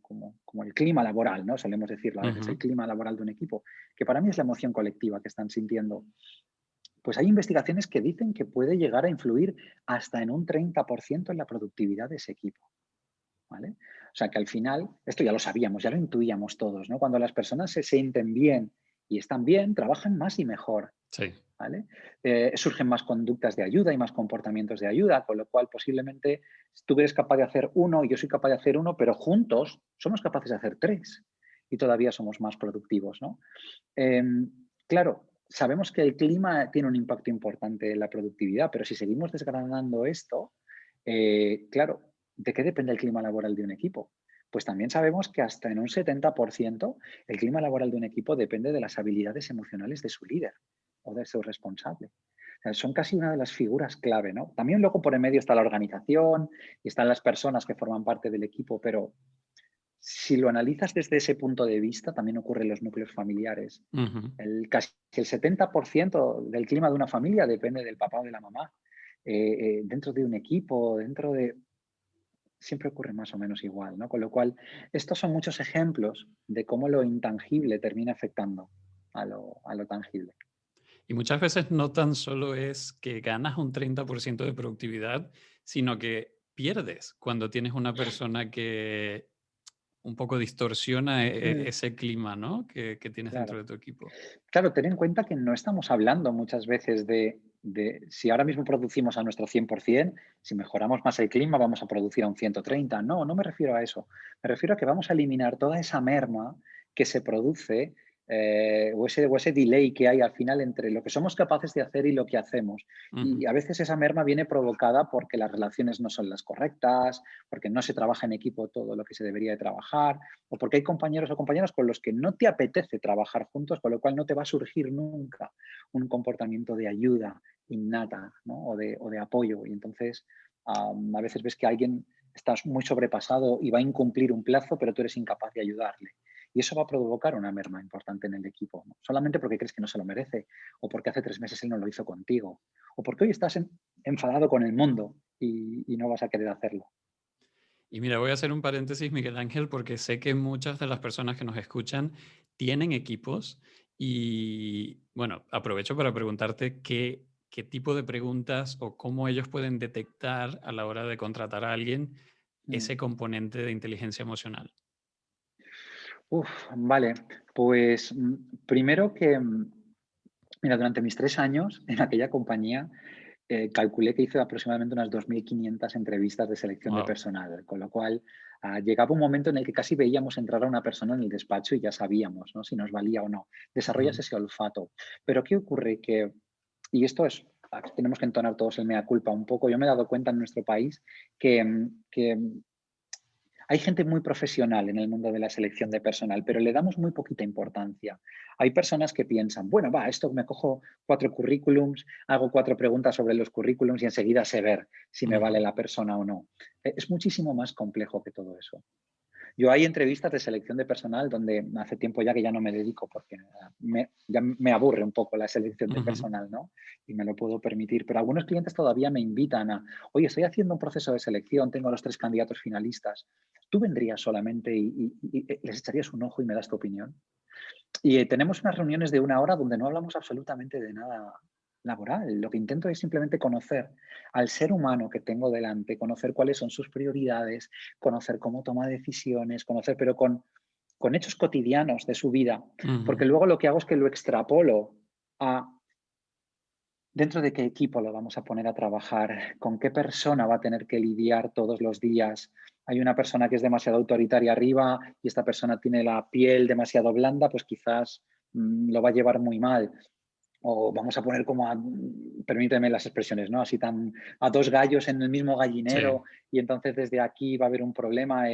el clima laboral, ¿no? Solemos decirlo a veces, el Ujú. clima laboral de un equipo, que para mí es la emoción colectiva que están sintiendo. Pues hay investigaciones que dicen que puede llegar a influir hasta en un 30% en la productividad de ese equipo. ¿Vale? O sea que al final, esto ya lo sabíamos, ya lo intuíamos todos, ¿no? Cuando las personas se sienten bien y están bien, trabajan más y mejor. Sí. ¿Vale? Surgen más conductas de ayuda y más comportamientos de ayuda, con lo cual posiblemente tú eres capaz de hacer uno y yo soy capaz de hacer uno, pero juntos somos capaces de hacer tres y todavía somos más productivos, ¿no? Claro, sabemos que el clima tiene un impacto importante en la productividad, pero si seguimos desgranando esto, claro, ¿de qué depende el clima laboral de un equipo? Pues también sabemos que hasta en un 70% el clima laboral de un equipo depende de las habilidades emocionales de su líder o de su responsable. O sea, son casi una de las figuras clave, ¿no? También luego por en medio está la organización y están las personas que forman parte del equipo, pero si lo analizas desde ese punto de vista, también ocurre en los núcleos familiares. Ujú. Casi el 70% del clima de una familia depende del papá o de la mamá. dentro de un equipo, dentro de... Siempre ocurre más o menos igual, ¿no? Con lo cual, estos son muchos ejemplos de cómo lo intangible termina afectando a lo tangible. Y muchas veces no tan solo es que ganas un 30% de productividad, sino que pierdes cuando tienes una persona que un poco distorsiona Mm, ese clima, ¿no? Que tienes dentro claro. de tu equipo. Claro, ten en cuenta que no estamos hablando muchas veces de si ahora mismo producimos a nuestro 100%, si mejoramos más el clima vamos a producir a un 130. No, no me refiero a eso. Me refiero a que vamos a eliminar toda esa merma que se produce o ese delay que hay al final entre lo que somos capaces de hacer y lo que hacemos. Ujú. Y a veces esa merma viene provocada porque las relaciones no son las correctas, porque no se trabaja en equipo todo lo que se debería de trabajar, o porque hay compañeros o compañeras con los que no te apetece trabajar juntos, con lo cual no te va a surgir nunca un comportamiento de ayuda innata, ¿no? O de apoyo. Y entonces a veces ves que alguien está muy sobrepasado y va a incumplir un plazo, pero tú eres incapaz de ayudarle. Y eso va a provocar una merma importante en el equipo, ¿no? Solamente porque crees que no se lo merece, o porque hace 3 meses él no lo hizo contigo, o porque hoy estás enfadado con el mundo y no vas a querer hacerlo. Y mira, voy a hacer un paréntesis, Miguel Ángel, porque sé que muchas de las personas que nos escuchan tienen equipos y, bueno, aprovecho para preguntarte qué tipo de preguntas o cómo ellos pueden detectar a la hora de contratar a alguien Mm. ese componente de inteligencia emocional. Uf, vale. Pues primero que, mira, durante mis 3 años en aquella compañía, calculé que hice aproximadamente unas 2.500 entrevistas de selección de Wow. personal, con lo cual llegaba un momento en el que casi veíamos entrar a una persona en el despacho y ya sabíamos, ¿no? Si nos valía o no. Desarrollas ese olfato. Pero ¿qué ocurre? Que, y esto es, aquí tenemos que entonar todos el mea culpa un poco. Yo me he dado cuenta en nuestro país que hay gente muy profesional en el mundo de la selección de personal, pero le damos muy poquita importancia. Hay personas que piensan, bueno, va, esto me cojo 4 currículums, hago 4 preguntas sobre los currículums y enseguida sé ver si me vale la persona o no. Es muchísimo más complejo que todo eso. Yo hay entrevistas de selección de personal donde hace tiempo ya que ya no me dedico porque ya me aburre un poco la selección de personal, ¿no? Y me lo puedo permitir. Pero algunos clientes todavía me invitan a, oye, estoy haciendo un proceso de selección, tengo a los 3 candidatos finalistas. ¿Tú vendrías solamente y les echarías un ojo y me das tu opinión? Y tenemos unas reuniones de 1 hora donde no hablamos absolutamente de nada laboral. Lo que intento es simplemente conocer al ser humano que tengo delante, conocer cuáles son sus prioridades, conocer cómo toma decisiones, conocer, pero con hechos cotidianos de su vida. Porque Ujú. luego lo que hago es que lo extrapolo a dentro de qué equipo lo vamos a poner a trabajar, con qué persona va a tener que lidiar todos los días. Hay una persona que es demasiado autoritaria arriba y esta persona tiene la piel demasiado blanda, pues quizás lo va a llevar muy mal. O vamos a poner como a, permíteme las expresiones, ¿no? Así tan a 2 gallos en el mismo Sí. gallinero y entonces desde aquí va a haber un problema.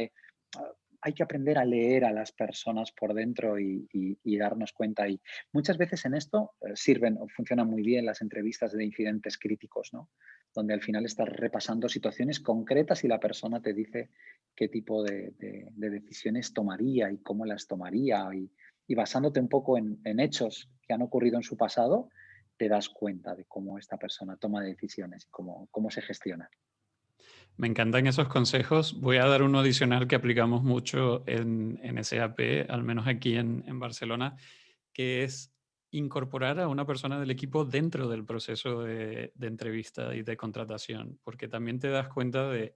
Hay que aprender a leer a las personas por dentro y darnos cuenta. Y muchas veces en esto sirven o funcionan muy bien las entrevistas de incidentes críticos, ¿no? Donde al final estás repasando situaciones concretas y la persona te dice qué tipo de decisiones tomaría y cómo las tomaría. Y basándote un poco en hechos que han ocurrido en su pasado, te das cuenta de cómo esta persona toma decisiones y cómo se gestiona. Me encantan esos consejos. Voy a dar uno adicional que aplicamos mucho en SAP, al menos aquí en Barcelona, que es incorporar a una persona del equipo dentro del proceso de entrevista y de contratación, porque también te das cuenta de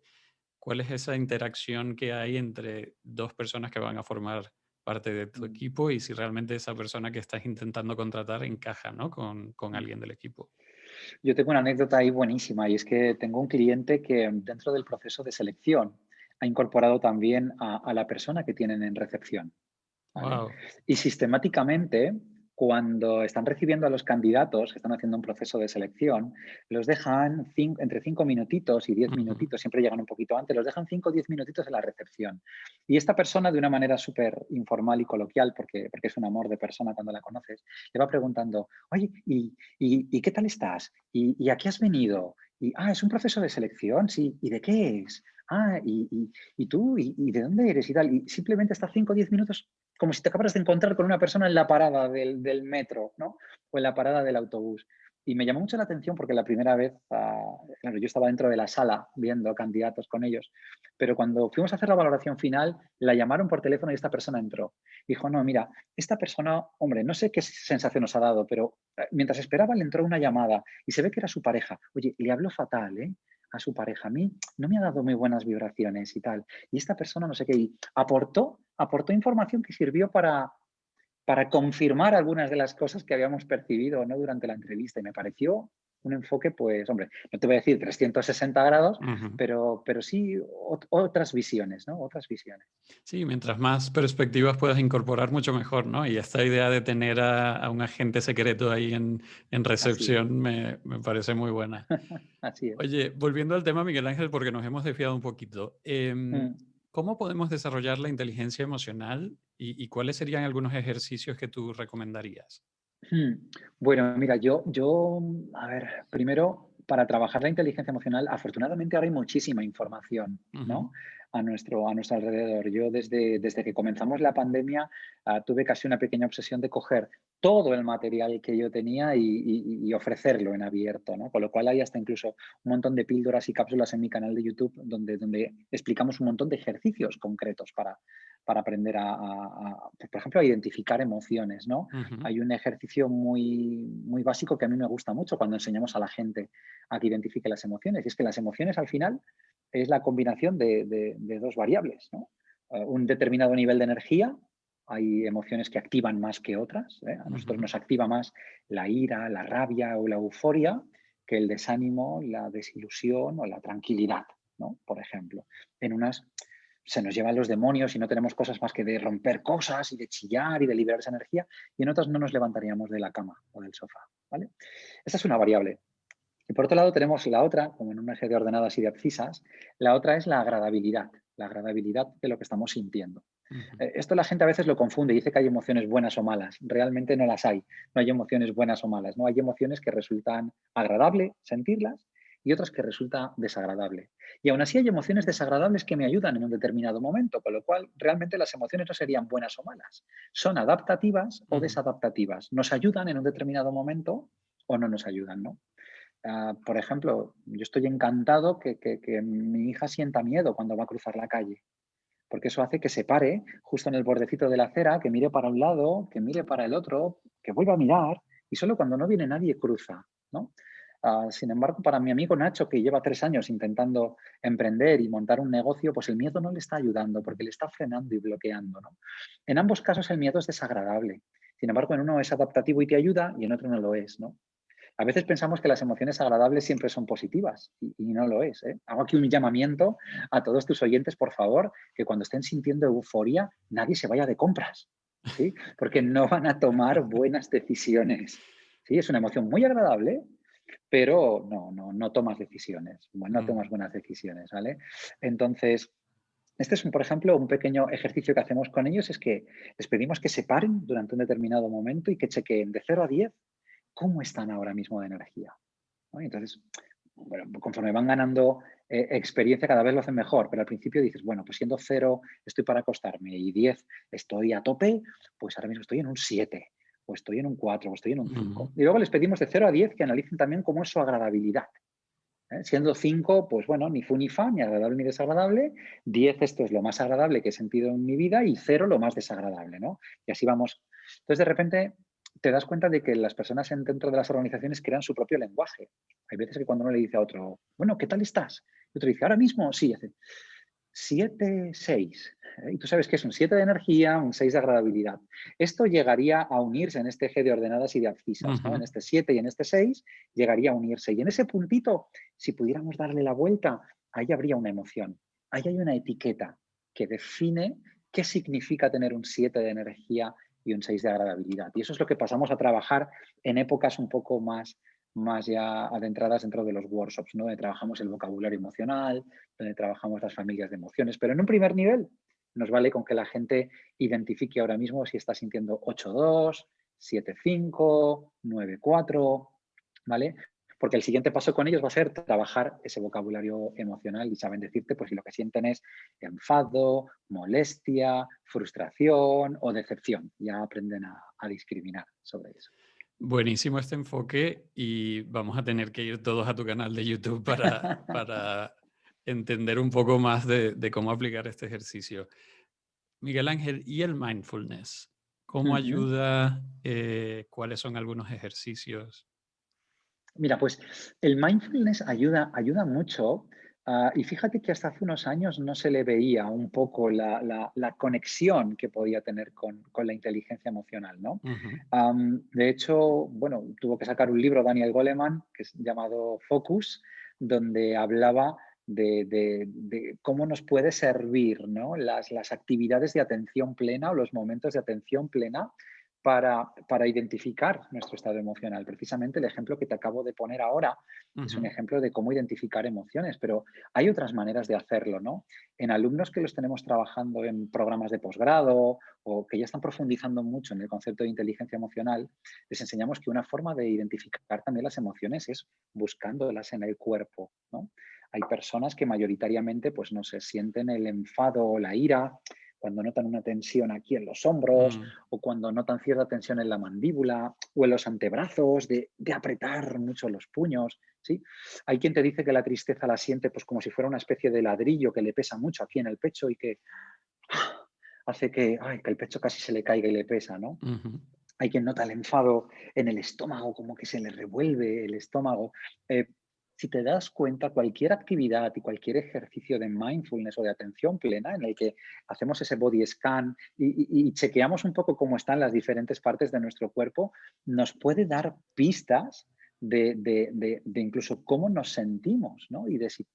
cuál es esa interacción que hay entre dos personas que van a formar parte de tu Mm, equipo y si realmente esa persona que estás intentando contratar encaja, ¿no? con mm. alguien del equipo. Yo tengo una anécdota ahí buenísima y es que tengo un cliente que dentro del proceso de selección ha incorporado también a la persona que tienen en recepción. ¿Vale? Wow. Y sistemáticamente, cuando están recibiendo a los candidatos que están haciendo un proceso de selección, los dejan entre 5 minutitos y 10 minutitos, siempre llegan un poquito antes, los dejan 5 o 10 minutitos en la recepción. Y esta persona, de una manera súper informal y coloquial, porque es un amor de persona cuando la conoces, le va preguntando, oye, ¿y qué tal estás? ¿Y a qué has venido? Es un proceso de selección, sí. ¿Y de qué es? ¿Y tú? ¿Y de dónde eres? Y tal. Y simplemente está 5 o 10 minutos como si te acabas de encontrar con una persona en la parada del metro, ¿no? O en la parada del autobús. Y me llamó mucho la atención porque la primera vez, claro, yo estaba dentro de la sala viendo candidatos con ellos, pero cuando fuimos a hacer la valoración final, la llamaron por teléfono y esta persona entró. Dijo, no, mira, esta persona, hombre, no sé qué sensación nos ha dado, pero mientras esperaba le entró una llamada y se ve que era su pareja. Oye, le habló fatal, ¿eh? A su pareja. A mí no me ha dado muy buenas vibraciones y tal. Y esta persona no sé qué, y aportó información que sirvió para confirmar algunas de las cosas que habíamos percibido, ¿no? Durante la entrevista. Y me pareció un enfoque, pues, hombre, no te voy a decir 360 grados, Ujú. pero sí otras visiones, ¿no? Otras visiones. Sí, mientras más perspectivas puedas incorporar, mucho mejor, ¿no? Y esta idea de tener a un agente secreto ahí en Así es, recepción me parece muy buena. así es. Oye, volviendo al tema, Miguel Ángel, porque nos hemos desviado un poquito, Mm. ¿cómo podemos desarrollar la inteligencia emocional y cuáles serían algunos ejercicios que tú recomendarías? Bueno, mira, yo, a ver, primero, para trabajar la inteligencia emocional, afortunadamente ahora hay muchísima información, Ujú, ¿no? A nuestro alrededor. Yo desde que comenzamos la pandemia, tuve casi una pequeña obsesión de coger todo el material que yo tenía y ofrecerlo en abierto, ¿no? Con lo cual hay hasta incluso un montón de píldoras y cápsulas en mi canal de YouTube donde explicamos un montón de ejercicios concretos para aprender por ejemplo, a identificar emociones, ¿no? ujú, Hay un ejercicio muy básico que a mí me gusta mucho cuando enseñamos a la gente a que identifique las emociones. Y es que las emociones al final es la combinación de dos variables, ¿no? Un determinado nivel de energía. Hay emociones que activan más que otras, ¿eh? A nosotros ujú. nos activa más la ira, la rabia o la euforia que el desánimo, la desilusión o la tranquilidad, ¿no? Por ejemplo. En unas se nos llevan los demonios y no tenemos cosas más que de romper cosas y de chillar y de liberar esa energía, y en otras no nos levantaríamos de la cama o del sofá, ¿vale? Esta es una variable. Y por otro lado tenemos la otra, como en un eje de ordenadas y de abscisas, la otra es la agradabilidad de lo que estamos sintiendo. Ujú, Esto la gente a veces lo confunde y dice que hay emociones buenas o malas. Realmente no las hay. No hay emociones buenas o malas. No hay emociones que resultan agradable sentirlas y otras que resulta desagradable. Y aún así hay emociones desagradables que me ayudan en un determinado momento, con lo cual realmente las emociones no serían buenas o malas. Son adaptativas o ujú. desadaptativas. Nos ayudan en un determinado momento o no nos ayudan, ¿no? Por ejemplo, yo estoy encantado que mi hija sienta miedo cuando va a cruzar la calle porque eso hace que se pare justo en el bordecito de la acera, que mire para un lado, que mire para el otro, que vuelva a mirar y solo cuando no viene nadie cruza, ¿no? Sin embargo, para mi amigo Nacho, que lleva 3 años intentando emprender y montar un negocio, pues el miedo no le está ayudando porque le está frenando y bloqueando, ¿no? En ambos casos el miedo es desagradable. Sin embargo, en uno es adaptativo y te ayuda y en otro no lo es, ¿no? A veces pensamos que las emociones agradables siempre son positivas y no lo es, ¿eh? Hago aquí un llamamiento a todos tus oyentes, por favor, que cuando estén sintiendo euforia, nadie se vaya de compras, ¿sí? Porque no van a tomar buenas decisiones. Sí, es una emoción muy agradable, pero no tomas decisiones, bueno, no tomas Ujú. buenas decisiones, ¿vale? Entonces, este es, por ejemplo, un pequeño ejercicio que hacemos con ellos, es que les pedimos que se paren durante un determinado momento y que chequeen de 0 a 10 cómo están ahora mismo de energía, ¿no? Y entonces, bueno, conforme van ganando experiencia, cada vez lo hacen mejor, pero al principio dices, bueno, pues siendo 0 estoy para acostarme y 10 estoy a tope, pues ahora mismo estoy en un 7 o estoy en un 4 o estoy en un Ujú, 5. Y luego les pedimos de 0 a 10 que analicen también cómo es su agradabilidad. Siendo 5, pues bueno, ni fu ni fa, ni agradable ni desagradable. 10, esto es lo más agradable que he sentido en mi vida, y 0, lo más desagradable, ¿no? Y así vamos. Entonces, de repente, te das cuenta de que las personas dentro de las organizaciones crean su propio lenguaje. Hay veces que cuando uno le dice a otro, bueno, ¿qué tal estás? Y otro dice, ahora mismo, sí, hace 7, 6. Y tú sabes que es un 7 de energía, un 6 de agradabilidad. Esto llegaría a unirse en este eje de ordenadas y de abscisas, ¿no? En ujú. este 7 y en este 6 llegaría a unirse. Y en ese puntito, si pudiéramos darle la vuelta, ahí habría una emoción. Ahí hay una etiqueta que define qué significa tener un 7 de energía y un 6 de agradabilidad. Y eso es lo que pasamos a trabajar en épocas un poco más ya adentradas dentro de los workshops, ¿no? Donde trabajamos el vocabulario emocional, donde trabajamos las familias de emociones. Pero en un primer nivel nos vale con que la gente identifique ahora mismo si está sintiendo 8,2, 7,5, 9,4, ¿vale? Porque el siguiente paso con ellos va a ser trabajar ese vocabulario emocional y saben decirte pues si lo que sienten es enfado, molestia, frustración o decepción. Ya aprenden a discriminar sobre eso. Buenísimo este enfoque y vamos a tener que ir todos a tu canal de YouTube para entender un poco más de cómo aplicar este ejercicio. Miguel Ángel, ¿y el mindfulness? ¿Cómo Ujú. ayuda? ¿Cuáles son algunos ejercicios? Mira, pues el mindfulness ayuda mucho, y fíjate que hasta hace unos años no se le veía un poco la conexión que podía tener con la inteligencia emocional, ¿no? Ujú, De hecho, bueno, tuvo que sacar un libro Daniel Goleman, que es llamado Focus, donde hablaba de cómo nos puede servir, ¿no? Las actividades de atención plena o los momentos de atención plena para identificar nuestro estado emocional. Precisamente el ejemplo que te acabo de poner ahora es un ujú, ejemplo de cómo identificar emociones, pero hay otras maneras de hacerlo, ¿no? En alumnos que los tenemos trabajando en programas de posgrado o que ya están profundizando mucho en el concepto de inteligencia emocional, les enseñamos que una forma de identificar también las emociones es buscándolas en el cuerpo, ¿no? Hay personas que mayoritariamente, pues no sé, sienten el enfado o la ira cuando notan una tensión aquí en los hombros mm, o cuando notan cierta tensión en la mandíbula o en los antebrazos, de apretar mucho los puños, ¿sí? Hay quien te dice que la tristeza la siente pues como si fuera una especie de ladrillo que le pesa mucho aquí en el pecho y que hace que, ay, que el pecho casi se le caiga y le pesa, ¿no? ujú. Hay quien nota el enfado en el estómago, como que se le revuelve el estómago. Eh, si te das cuenta, cualquier actividad y cualquier ejercicio de mindfulness o de atención plena en el que hacemos ese body scan y chequeamos un poco cómo están las diferentes partes de nuestro cuerpo, nos puede dar pistas de incluso cómo nos sentimos, ¿no? Y de si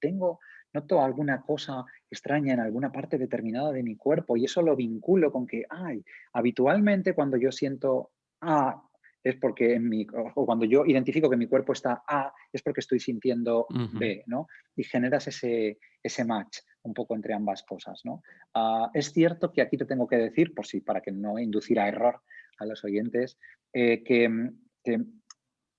noto alguna cosa extraña en alguna parte determinada de mi cuerpo y eso lo vinculo con que, ay, habitualmente cuando yo siento A, es porque o cuando yo identifico que mi cuerpo está A, es porque estoy sintiendo Ujú. B, ¿no? Y generas ese match un poco entre ambas cosas, ¿no? Es cierto que aquí te tengo que decir, para que no inducir a error a los oyentes, que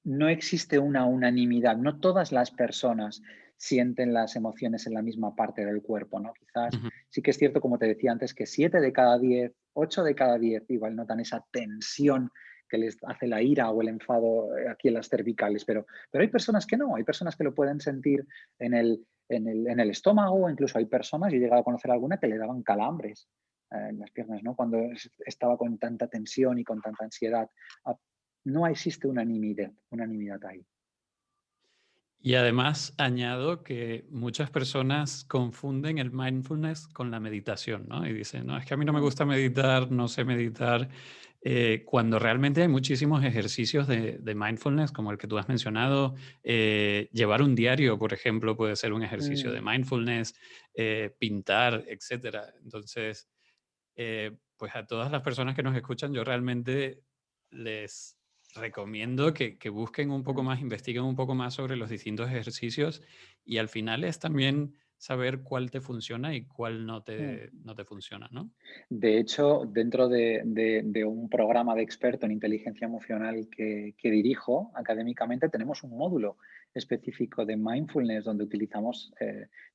no existe una unanimidad, no todas las personas sienten las emociones en la misma parte del cuerpo, ¿no? Quizás Ujú. sí que es cierto, como te decía antes, que 7 de cada 10, 8 de cada 10 igual notan esa tensión que les hace la ira o el enfado aquí en las cervicales, pero hay personas que no, hay personas que lo pueden sentir en el estómago, o incluso hay personas, yo he llegado a conocer alguna que le daban calambres en las piernas, ¿no? Cuando estaba con tanta tensión y con tanta ansiedad. Ah, no existe unanimidad ahí. Y además añado que muchas personas confunden el mindfulness con la meditación, ¿no? Y dicen, no, es que a mí no me Mm, gusta meditar, no sé meditar, cuando realmente hay muchísimos ejercicios de mindfulness, como el que tú has mencionado. Llevar un diario, por ejemplo, puede ser un ejercicio de mm, mindfulness, pintar, etcétera. Entonces, pues a todas las personas que nos escuchan, yo realmente les recomiendo que busquen un poco mm, más, investiguen un poco más sobre los distintos ejercicios y al final es también saber cuál te funciona y cuál mm. no te funciona, ¿no? De hecho, dentro de un programa de experto en inteligencia emocional que dirijo académicamente, tenemos un módulo específico de mindfulness donde utilizamos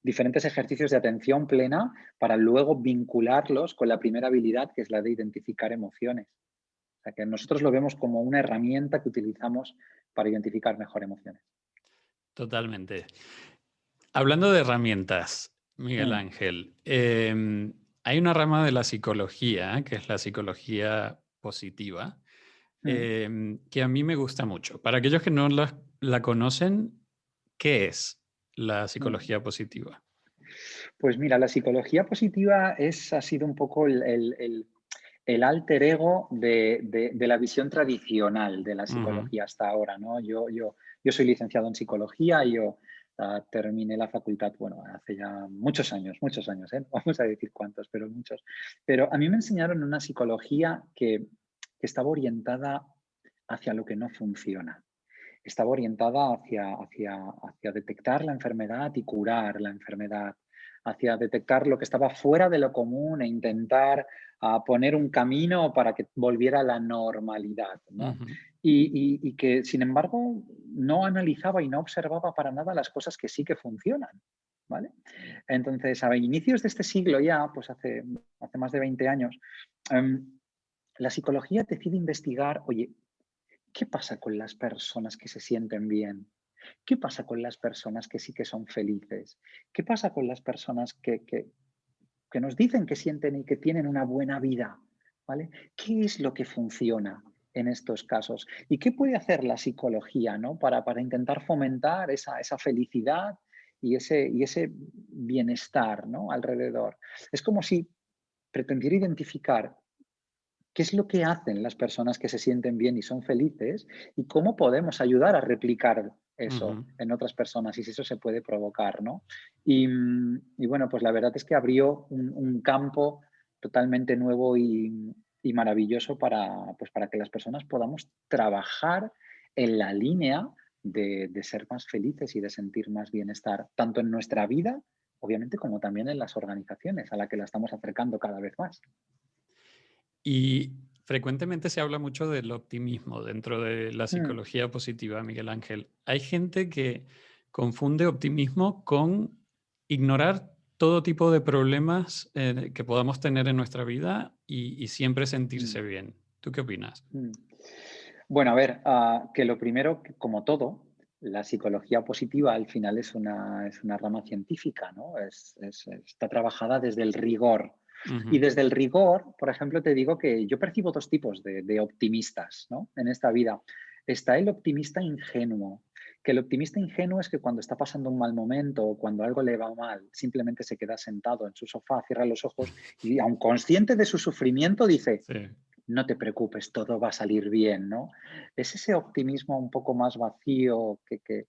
diferentes ejercicios de atención plena para luego vincularlos con la primera habilidad, que es la de identificar emociones. O sea, que nosotros lo vemos como una herramienta que utilizamos para identificar mejor emociones. Totalmente. Hablando de herramientas, Miguel Mm, Ángel, hay una rama de la psicología, que es la psicología positiva, mm, que a mí me gusta mucho. Para aquellos que no la conocen, ¿qué es la mm. psicología positiva? Pues mira, la psicología positiva ha sido un poco el alter ego de la visión tradicional de la Ujú. psicología hasta ahora, ¿no? Yo soy licenciado en psicología y yo terminé la facultad, bueno, hace ya muchos años, ¿eh? No vamos a decir cuántos, pero muchos. Pero a mí me enseñaron una psicología que estaba orientada hacia lo que no funciona. Estaba orientada hacia detectar la enfermedad y curar la enfermedad, hacia detectar lo que estaba fuera de lo común e intentar poner un camino para que volviera a la normalidad, ¿no? Ujú. Y que, sin embargo, no analizaba y no observaba para nada las cosas que sí que funcionan, ¿vale? Entonces, a inicios de este siglo ya, pues hace más de 20 años, la psicología decide investigar, oye, ¿Qué pasa con las personas que se sienten bien? ¿Qué pasa con las personas que sí que son felices? ¿Qué pasa con las personas que nos dicen que sienten y que tienen una buena vida? ¿Vale? ¿Qué es lo que funciona en estos casos? ¿Y qué puede hacer la psicología, ¿no? Para intentar fomentar esa felicidad y ese bienestar, ¿no? Alrededor. Es como si pretendiera identificar qué es lo que hacen las personas que se sienten bien y son felices y cómo podemos ayudar a replicar eso Ujú. en otras personas y si eso se puede provocar, ¿no? Y bueno, pues la verdad es que abrió un campo totalmente nuevo y maravilloso para que las personas podamos trabajar en la línea de ser más felices y de sentir más bienestar, tanto en nuestra vida, obviamente, como también en las organizaciones a la que la estamos acercando cada vez más. Y frecuentemente se habla mucho del optimismo dentro de la Mm, psicología positiva, Miguel Ángel. Hay gente que confunde optimismo con ignorar todo tipo de problemas que podamos tener en nuestra vida y siempre mm. sentirse bien. ¿Tú qué opinas? Mm. Bueno, a ver, que lo primero, que como todo, la psicología positiva al final es una rama científica, ¿no? Está trabajada desde el rigor. Y Ujú. desde el rigor, por ejemplo, te digo que yo percibo dos tipos de optimistas, ¿no? En esta vida. Está el optimista ingenuo, que el optimista ingenuo es que cuando está pasando un mal momento o cuando algo le va mal, simplemente se queda sentado en su sofá, cierra los ojos y, aun consciente de su sufrimiento, dice, Sí. no te preocupes, todo va a salir bien, ¿no? Es ese optimismo un poco más vacío que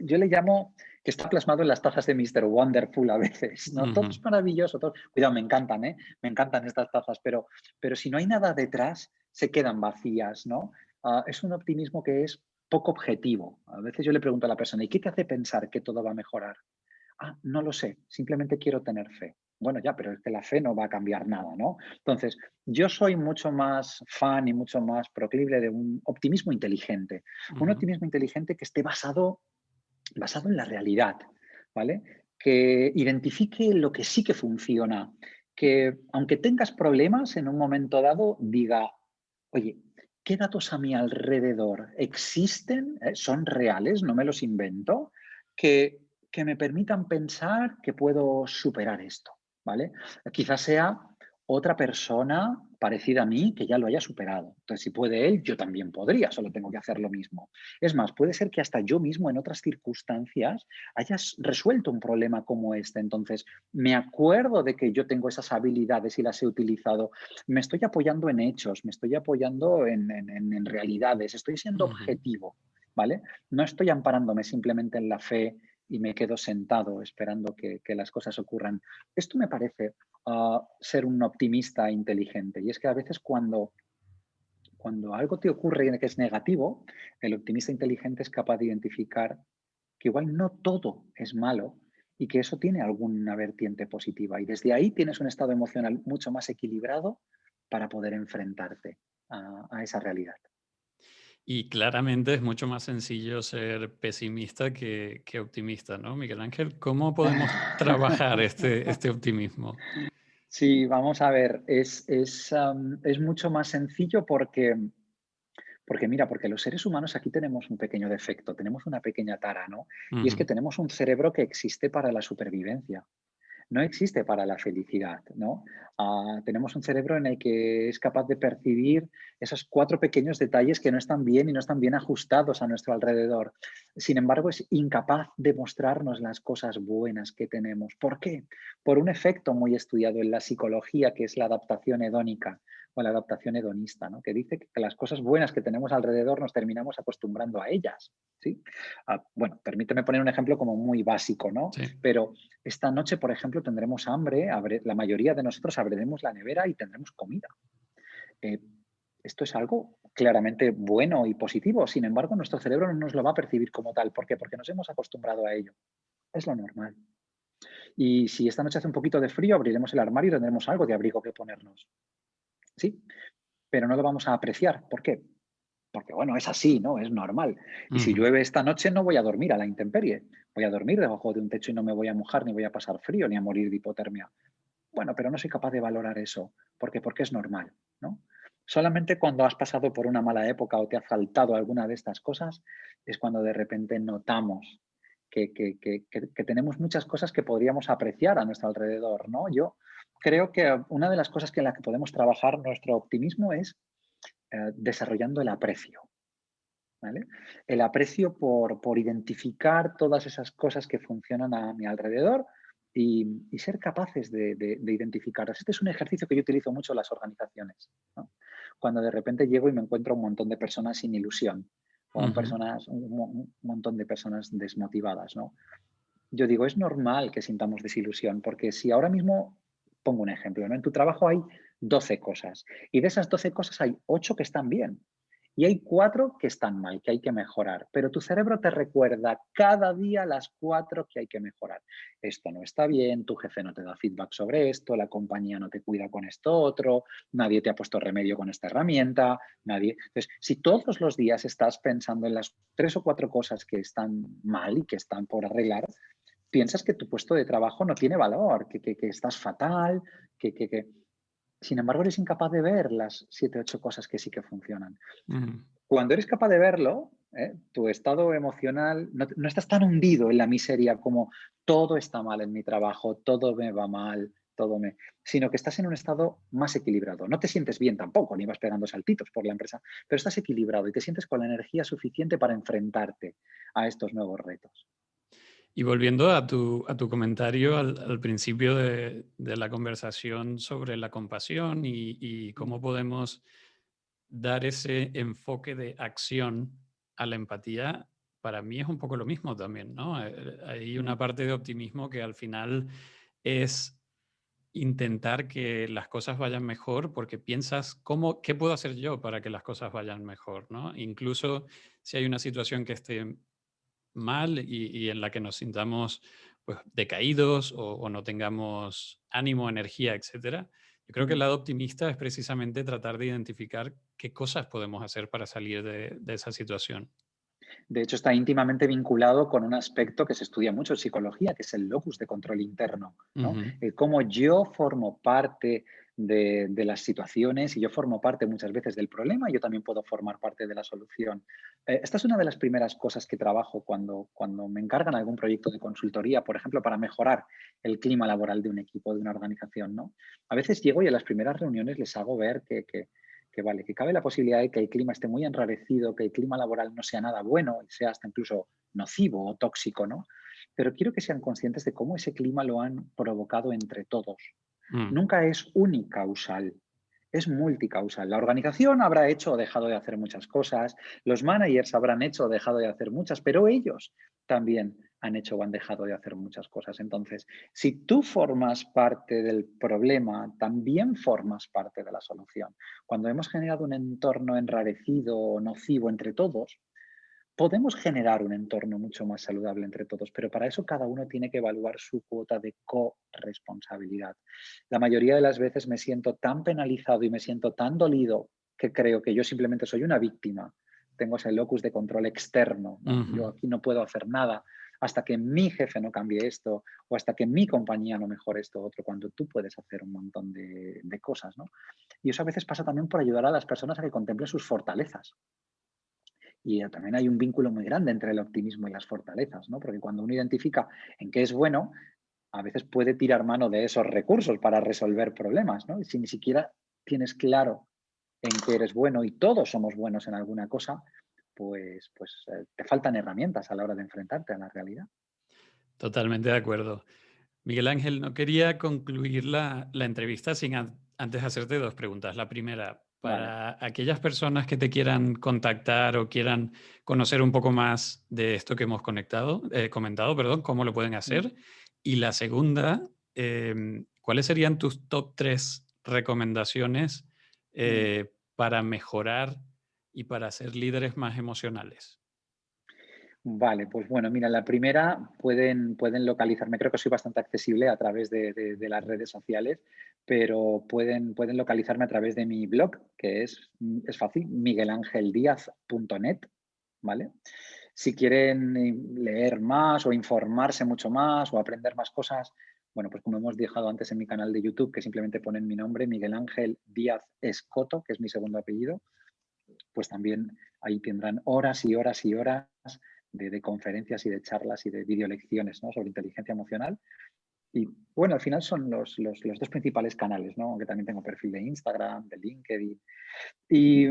yo le llamo que está plasmado en las tazas de Mr. Wonderful a veces, ¿no? Todo Ujú. es maravilloso, todo. Cuidado, me encantan, ¿eh? Me encantan estas tazas, pero si no hay nada detrás, se quedan vacías, ¿no? Es un optimismo que es poco objetivo. A veces yo le pregunto a la persona, ¿y qué te hace pensar que todo va a mejorar? No lo sé, simplemente quiero tener fe. Bueno, ya, pero es que la fe no va a cambiar nada, ¿no? Entonces, yo soy mucho más fan y mucho más proclive de un optimismo inteligente. Un Ujú. optimismo inteligente que esté basado en la realidad, ¿vale? Que identifique lo que sí que funciona, que aunque tengas problemas en un momento dado, diga, oye, ¿qué datos a mi alrededor existen? ¿Son reales? ¿No me los invento? Que, que me permitan pensar que puedo superar esto, ¿vale? Quizás sea otra persona parecida a mí que ya lo haya superado. Entonces, si puede él, yo también podría, solo tengo que hacer lo mismo. Es más, puede ser que hasta yo mismo en otras circunstancias hayas resuelto un problema como este. Entonces, me acuerdo de que yo tengo esas habilidades y las he utilizado. Me estoy apoyando en hechos, me estoy apoyando en realidades, estoy siendo Ujú. objetivo, ¿vale? No estoy amparándome simplemente en la fe y me quedo sentado esperando que las cosas ocurran. Esto me parece ser un optimista inteligente. Y es que a veces cuando algo te ocurre que es negativo, el optimista inteligente es capaz de identificar que igual no todo es malo y que eso tiene alguna vertiente positiva. Y desde ahí tienes un estado emocional mucho más equilibrado para poder enfrentarte a esa realidad. Y claramente es mucho más sencillo ser pesimista que optimista, ¿no, Miguel Ángel? ¿Cómo podemos trabajar este optimismo? Sí, vamos a ver, es mucho más sencillo porque mira, porque los seres humanos aquí tenemos un pequeño defecto, tenemos una pequeña tara, ¿no? Y es que Ujú. tenemos un cerebro que existe para la supervivencia. No existe para la felicidad, ¿no? Tenemos un cerebro en el que es capaz de percibir esos cuatro pequeños detalles que no están bien y no están bien ajustados a nuestro alrededor. Sin embargo, es incapaz de mostrarnos las cosas buenas que tenemos. ¿Por qué? Por un efecto muy estudiado en la psicología, que es la adaptación hedónica o la adaptación hedonista, ¿no? Que dice que las cosas buenas que tenemos alrededor nos terminamos acostumbrando a ellas, ¿sí? Bueno, permíteme poner un ejemplo como muy básico, ¿no? Sí. Pero esta noche, por ejemplo, tendremos hambre, la mayoría de nosotros abriremos la nevera y tendremos comida. Eh, Esto es algo claramente bueno y positivo, sin embargo, nuestro cerebro no nos lo va a percibir como tal. ¿Por qué? Porque nos hemos acostumbrado a ello. Es lo normal. Y si esta noche hace un poquito de frío, abriremos el armario y tendremos algo de abrigo que ponernos. Sí, pero no lo vamos a apreciar. ¿Por qué? Porque, bueno, es así, ¿no? Es normal. Y si Ujú. llueve esta noche, no voy a dormir a la intemperie. Voy a dormir debajo de un techo y no me voy a mojar, ni voy a pasar frío, ni a morir de hipotermia. Bueno, pero no soy capaz de valorar eso. ¿Por qué? Porque es normal, ¿no? Solamente cuando has pasado por una mala época o te ha faltado alguna de estas cosas es cuando de repente notamos que tenemos muchas cosas que podríamos apreciar a nuestro alrededor, ¿no? Yo creo que una de las cosas que en las que podemos trabajar nuestro optimismo es desarrollando el aprecio, ¿vale? El aprecio por identificar todas esas cosas que funcionan a mi alrededor y ser capaces de identificarlas. Este es un ejercicio que yo utilizo mucho en las organizaciones, ¿no? Cuando de repente llego y me encuentro un montón de personas sin ilusión o Ujú. un montón de personas desmotivadas, ¿no? Yo digo, es normal que sintamos desilusión, porque si ahora mismo, pongo un ejemplo, ¿no? En tu trabajo hay 12 cosas y de esas 12 cosas hay 8 que están bien y hay 4 que están mal, que hay que mejorar, pero tu cerebro te recuerda cada día las 4 que hay que mejorar. Esto no está bien, tu jefe no te da feedback sobre esto, la compañía no te cuida con esto otro, nadie te ha puesto remedio con esta herramienta, nadie. Entonces, si todos los días estás pensando en las 3 o 4 cosas que están mal y que están por arreglar, piensas que tu puesto de trabajo no tiene valor, que estás fatal, que. Sin embargo, eres incapaz de ver las 7 8 cosas que sí que funcionan. Ujú. Cuando eres capaz de verlo, tu estado emocional, no estás tan hundido en la miseria como todo está mal en mi trabajo, todo me va mal, sino que estás en un estado más equilibrado. No te sientes bien tampoco, ni vas pegando saltitos por la empresa, pero estás equilibrado y te sientes con la energía suficiente para enfrentarte a estos nuevos retos. Y volviendo a tu comentario al principio de la conversación sobre la compasión y Mm, cómo podemos dar ese enfoque de acción a la empatía, para mí es un poco lo mismo también, ¿no? Hay mm, una parte de optimismo que al final es intentar que las cosas vayan mejor porque piensas, ¿qué puedo hacer yo para que las cosas vayan mejor, ¿no? Incluso si hay una situación que esté mal y en la que nos sintamos pues, decaídos o no tengamos ánimo, energía, etcétera. Yo creo que el mm. lado optimista es precisamente tratar de identificar qué cosas podemos hacer para salir de esa situación. De hecho, está íntimamente vinculado con un aspecto que se estudia mucho en psicología, que es el locus de control interno, ¿no? Ujú. El cómo yo formo parte de las situaciones y yo formo parte muchas veces del problema, yo también puedo formar parte de la solución. Esta es una de las primeras cosas que trabajo cuando me encargan algún proyecto de consultoría, por ejemplo, para mejorar el clima laboral de un equipo, de una organización, ¿no? A veces llego y en las primeras reuniones les hago ver que vale, que cabe la posibilidad de que el clima esté muy enrarecido, que el clima laboral no sea nada bueno y sea hasta incluso nocivo o tóxico, ¿no? Pero quiero que sean conscientes de cómo ese clima lo han provocado entre todos. Mm. Nunca es unicausal, es multicausal. La organización habrá hecho o dejado de hacer muchas cosas, los managers habrán hecho o dejado de hacer muchas, pero ellos también han hecho o han dejado de hacer muchas cosas. Entonces, si tú formas parte del problema, también formas parte de la solución. Cuando hemos generado un entorno enrarecido o nocivo entre todos, podemos generar un entorno mucho más saludable entre todos, pero para eso cada uno tiene que evaluar su cuota de corresponsabilidad. La mayoría de las veces me siento tan penalizado y me siento tan dolido que creo que yo simplemente soy una víctima. Tengo ese locus de control externo, ¿no? Yo Ujú. aquí no puedo hacer nada hasta que mi jefe no cambie esto o hasta que mi compañía no mejore esto otro, cuando tú puedes hacer un montón de cosas, ¿no? Y eso a veces pasa también por ayudar a las personas a que contemplen sus fortalezas. Y también hay un vínculo muy grande entre el optimismo y las fortalezas, ¿no? Porque cuando uno identifica en qué es bueno, a veces puede tirar mano de esos recursos para resolver problemas, ¿no? Y si ni siquiera tienes claro en qué eres bueno y todos somos buenos en alguna cosa, pues te faltan herramientas a la hora de enfrentarte a la realidad. Totalmente de acuerdo. Miguel Ángel, no quería concluir la entrevista sin antes hacerte dos preguntas. La primera, Vale. para aquellas personas que te quieran contactar o quieran conocer un poco más de esto que hemos comentado, perdón, ¿cómo lo pueden Mm, hacer? Y la segunda, ¿cuáles serían tus top tres recomendaciones mm. para mejorar y para ser líderes más emocionales? Vale, pues bueno, mira, la primera pueden localizarme, creo que soy bastante accesible a través de las redes sociales, pero pueden localizarme a través de mi blog, que es fácil, miguelangeldiaz.net, ¿vale? Si quieren leer más o informarse mucho más o aprender más cosas, Bueno, pues como hemos dejado antes en mi canal de YouTube, que simplemente ponen mi nombre, Miguel Ángel Díaz Escoto, que es mi segundo apellido, pues también ahí tendrán horas y horas y horas de conferencias y de charlas y de videolecciones, ¿no?, sobre inteligencia emocional. Y bueno, al final son los dos principales canales, ¿no? Aunque también tengo perfil de Instagram, de LinkedIn. Y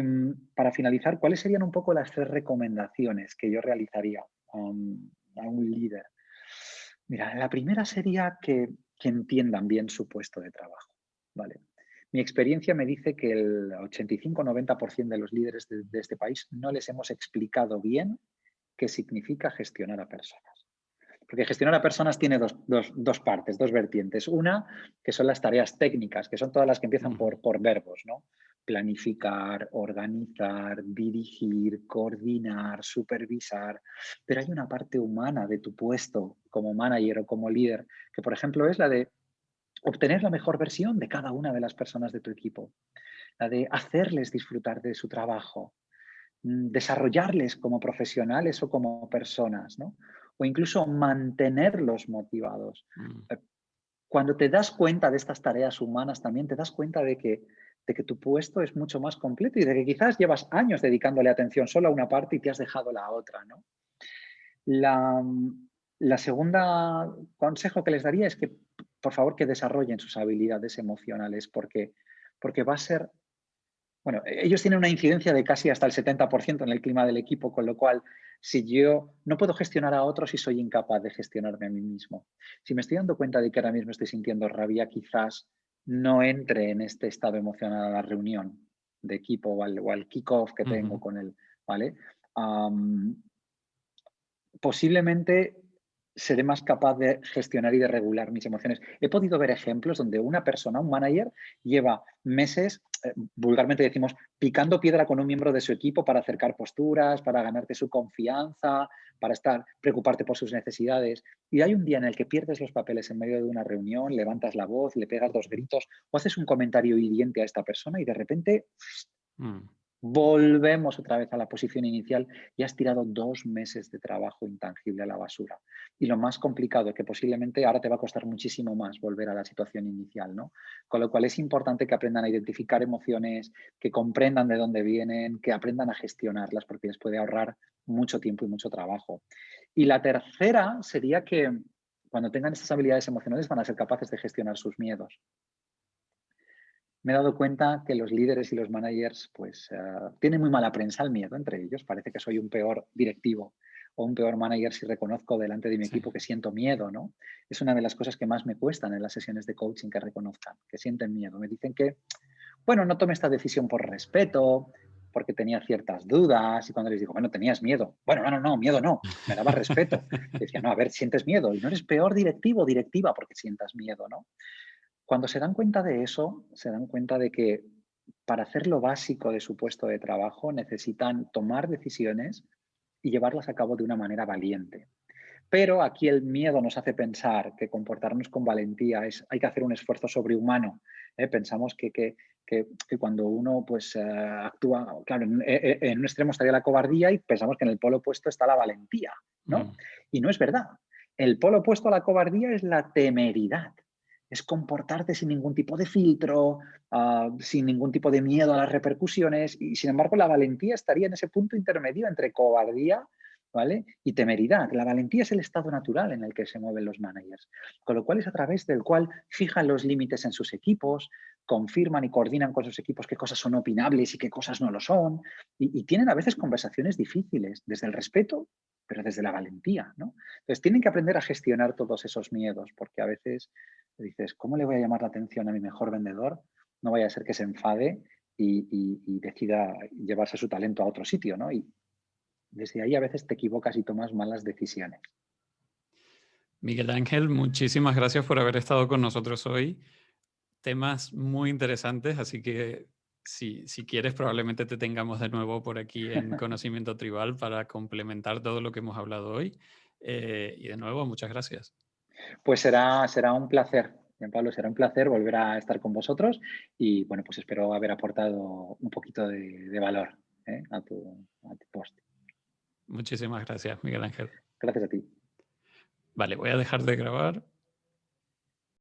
para finalizar, ¿cuáles serían un poco las 3 recomendaciones que yo realizaría a un líder? Mira, la primera sería que entiendan bien su puesto de trabajo, ¿vale? Mi experiencia me dice que el 85-90% de los líderes de este país no les hemos explicado bien qué significa gestionar a personas. Porque gestionar a personas tiene dos partes, dos vertientes. Una, que son las tareas técnicas, que son todas las que empiezan Ujú. por verbos, ¿no? Planificar, organizar, dirigir, coordinar, supervisar. Pero hay una parte humana de tu puesto como manager o como líder, que por ejemplo es la de obtener la mejor versión de cada una de las personas de tu equipo, la de hacerles disfrutar de su trabajo, desarrollarles como profesionales o como personas, ¿no? O incluso mantenerlos motivados. Mm. Eh, Cuando te das cuenta de estas tareas humanas, también te das cuenta de que tu puesto es mucho más completo y de que quizás llevas años dedicándole atención solo a una parte y te has dejado la otra, ¿no? La, la segunda consejo que les daría es que, por favor, que desarrollen sus habilidades emocionales, porque va a ser, bueno, ellos tienen una incidencia de casi hasta el 70% en el clima del equipo, con lo cual, si yo no puedo gestionar a otros, si soy incapaz de gestionarme a mí mismo. Si me estoy dando cuenta de que ahora mismo estoy sintiendo rabia, quizás no entre en este estado emocional a la reunión de equipo o al kick-off que tengo Ujú. con él, ¿vale? Am, Posiblemente seré más capaz de gestionar y de regular mis emociones. He podido ver ejemplos donde una persona, un manager, lleva meses, vulgarmente decimos, picando piedra con un miembro de su equipo para acercar posturas, para ganarte su confianza, para preocuparte por sus necesidades. Y hay un día en el que pierdes los papeles en medio de una reunión, levantas la voz, le pegas 2 gritos o haces un comentario hiriente a esta persona y de repente Mm. volvemos otra vez a la posición inicial y has tirado 2 meses de trabajo intangible a la basura. Y lo más complicado, que posiblemente ahora te va a costar muchísimo más volver a la situación inicial, ¿no? Con lo cual es importante que aprendan a identificar emociones, que comprendan de dónde vienen, que aprendan a gestionarlas, porque les puede ahorrar mucho tiempo y mucho trabajo. Y la tercera sería que cuando tengan estas habilidades emocionales van a ser capaces de gestionar sus miedos. Me he dado cuenta que los líderes y los managers pues tienen muy mala prensa el miedo entre ellos. Parece que soy un peor directivo o un peor manager si reconozco delante de mi Sí. equipo que siento miedo, ¿no? Es una de las cosas que más me cuestan en las sesiones de coaching, que reconozcan, que sienten miedo. Me dicen que, bueno, no tomé esta decisión por respeto, porque tenía ciertas dudas y cuando les digo, bueno, tenías miedo. Bueno, no, miedo no, me daba respeto. Decía, no, a ver, sientes miedo y no eres peor directivo o directiva porque sientas miedo, ¿no? Cuando se dan cuenta de eso, se dan cuenta de que para hacer lo básico de su puesto de trabajo necesitan tomar decisiones y llevarlas a cabo de una manera valiente. Pero aquí el miedo nos hace pensar que comportarnos con valentía hay que hacer un esfuerzo sobrehumano. ¿Eh? Pensamos que cuando uno pues, actúa, claro, en un extremo estaría la cobardía y pensamos que en el polo opuesto está la valentía, Mm. ¿no? Y no es verdad. El polo opuesto a la cobardía es la temeridad. Es comportarte sin ningún tipo de filtro, sin ningún tipo de miedo a las repercusiones. Y sin embargo, la valentía estaría en ese punto intermedio entre cobardía, ¿vale? Y temeridad. La valentía es el estado natural en el que se mueven los managers, con lo cual es a través del cual fijan los límites en sus equipos, confirman y coordinan con sus equipos qué cosas son opinables y qué cosas no lo son, y tienen a veces conversaciones difíciles, desde el respeto, pero desde la valentía, ¿no? Entonces tienen que aprender a gestionar todos esos miedos, porque a veces dices, ¿cómo le voy a llamar la atención a mi mejor vendedor? No vaya a ser que se enfade y decida llevarse su talento a otro sitio, ¿no? Y desde ahí a veces te equivocas y tomas malas decisiones. Miguel Ángel, muchísimas gracias por haber estado con nosotros hoy. Temas muy interesantes, así que si quieres, probablemente te tengamos de nuevo por aquí en Conocimiento Tribal para complementar todo lo que hemos hablado hoy. Y de nuevo, muchas gracias. Pues será un placer, bien, Pablo, será un placer volver a estar con vosotros y bueno, pues espero haber aportado un poquito de valor, a tu post. Muchísimas gracias, Miguel Ángel. Gracias a ti. Vale, voy a dejar de grabar.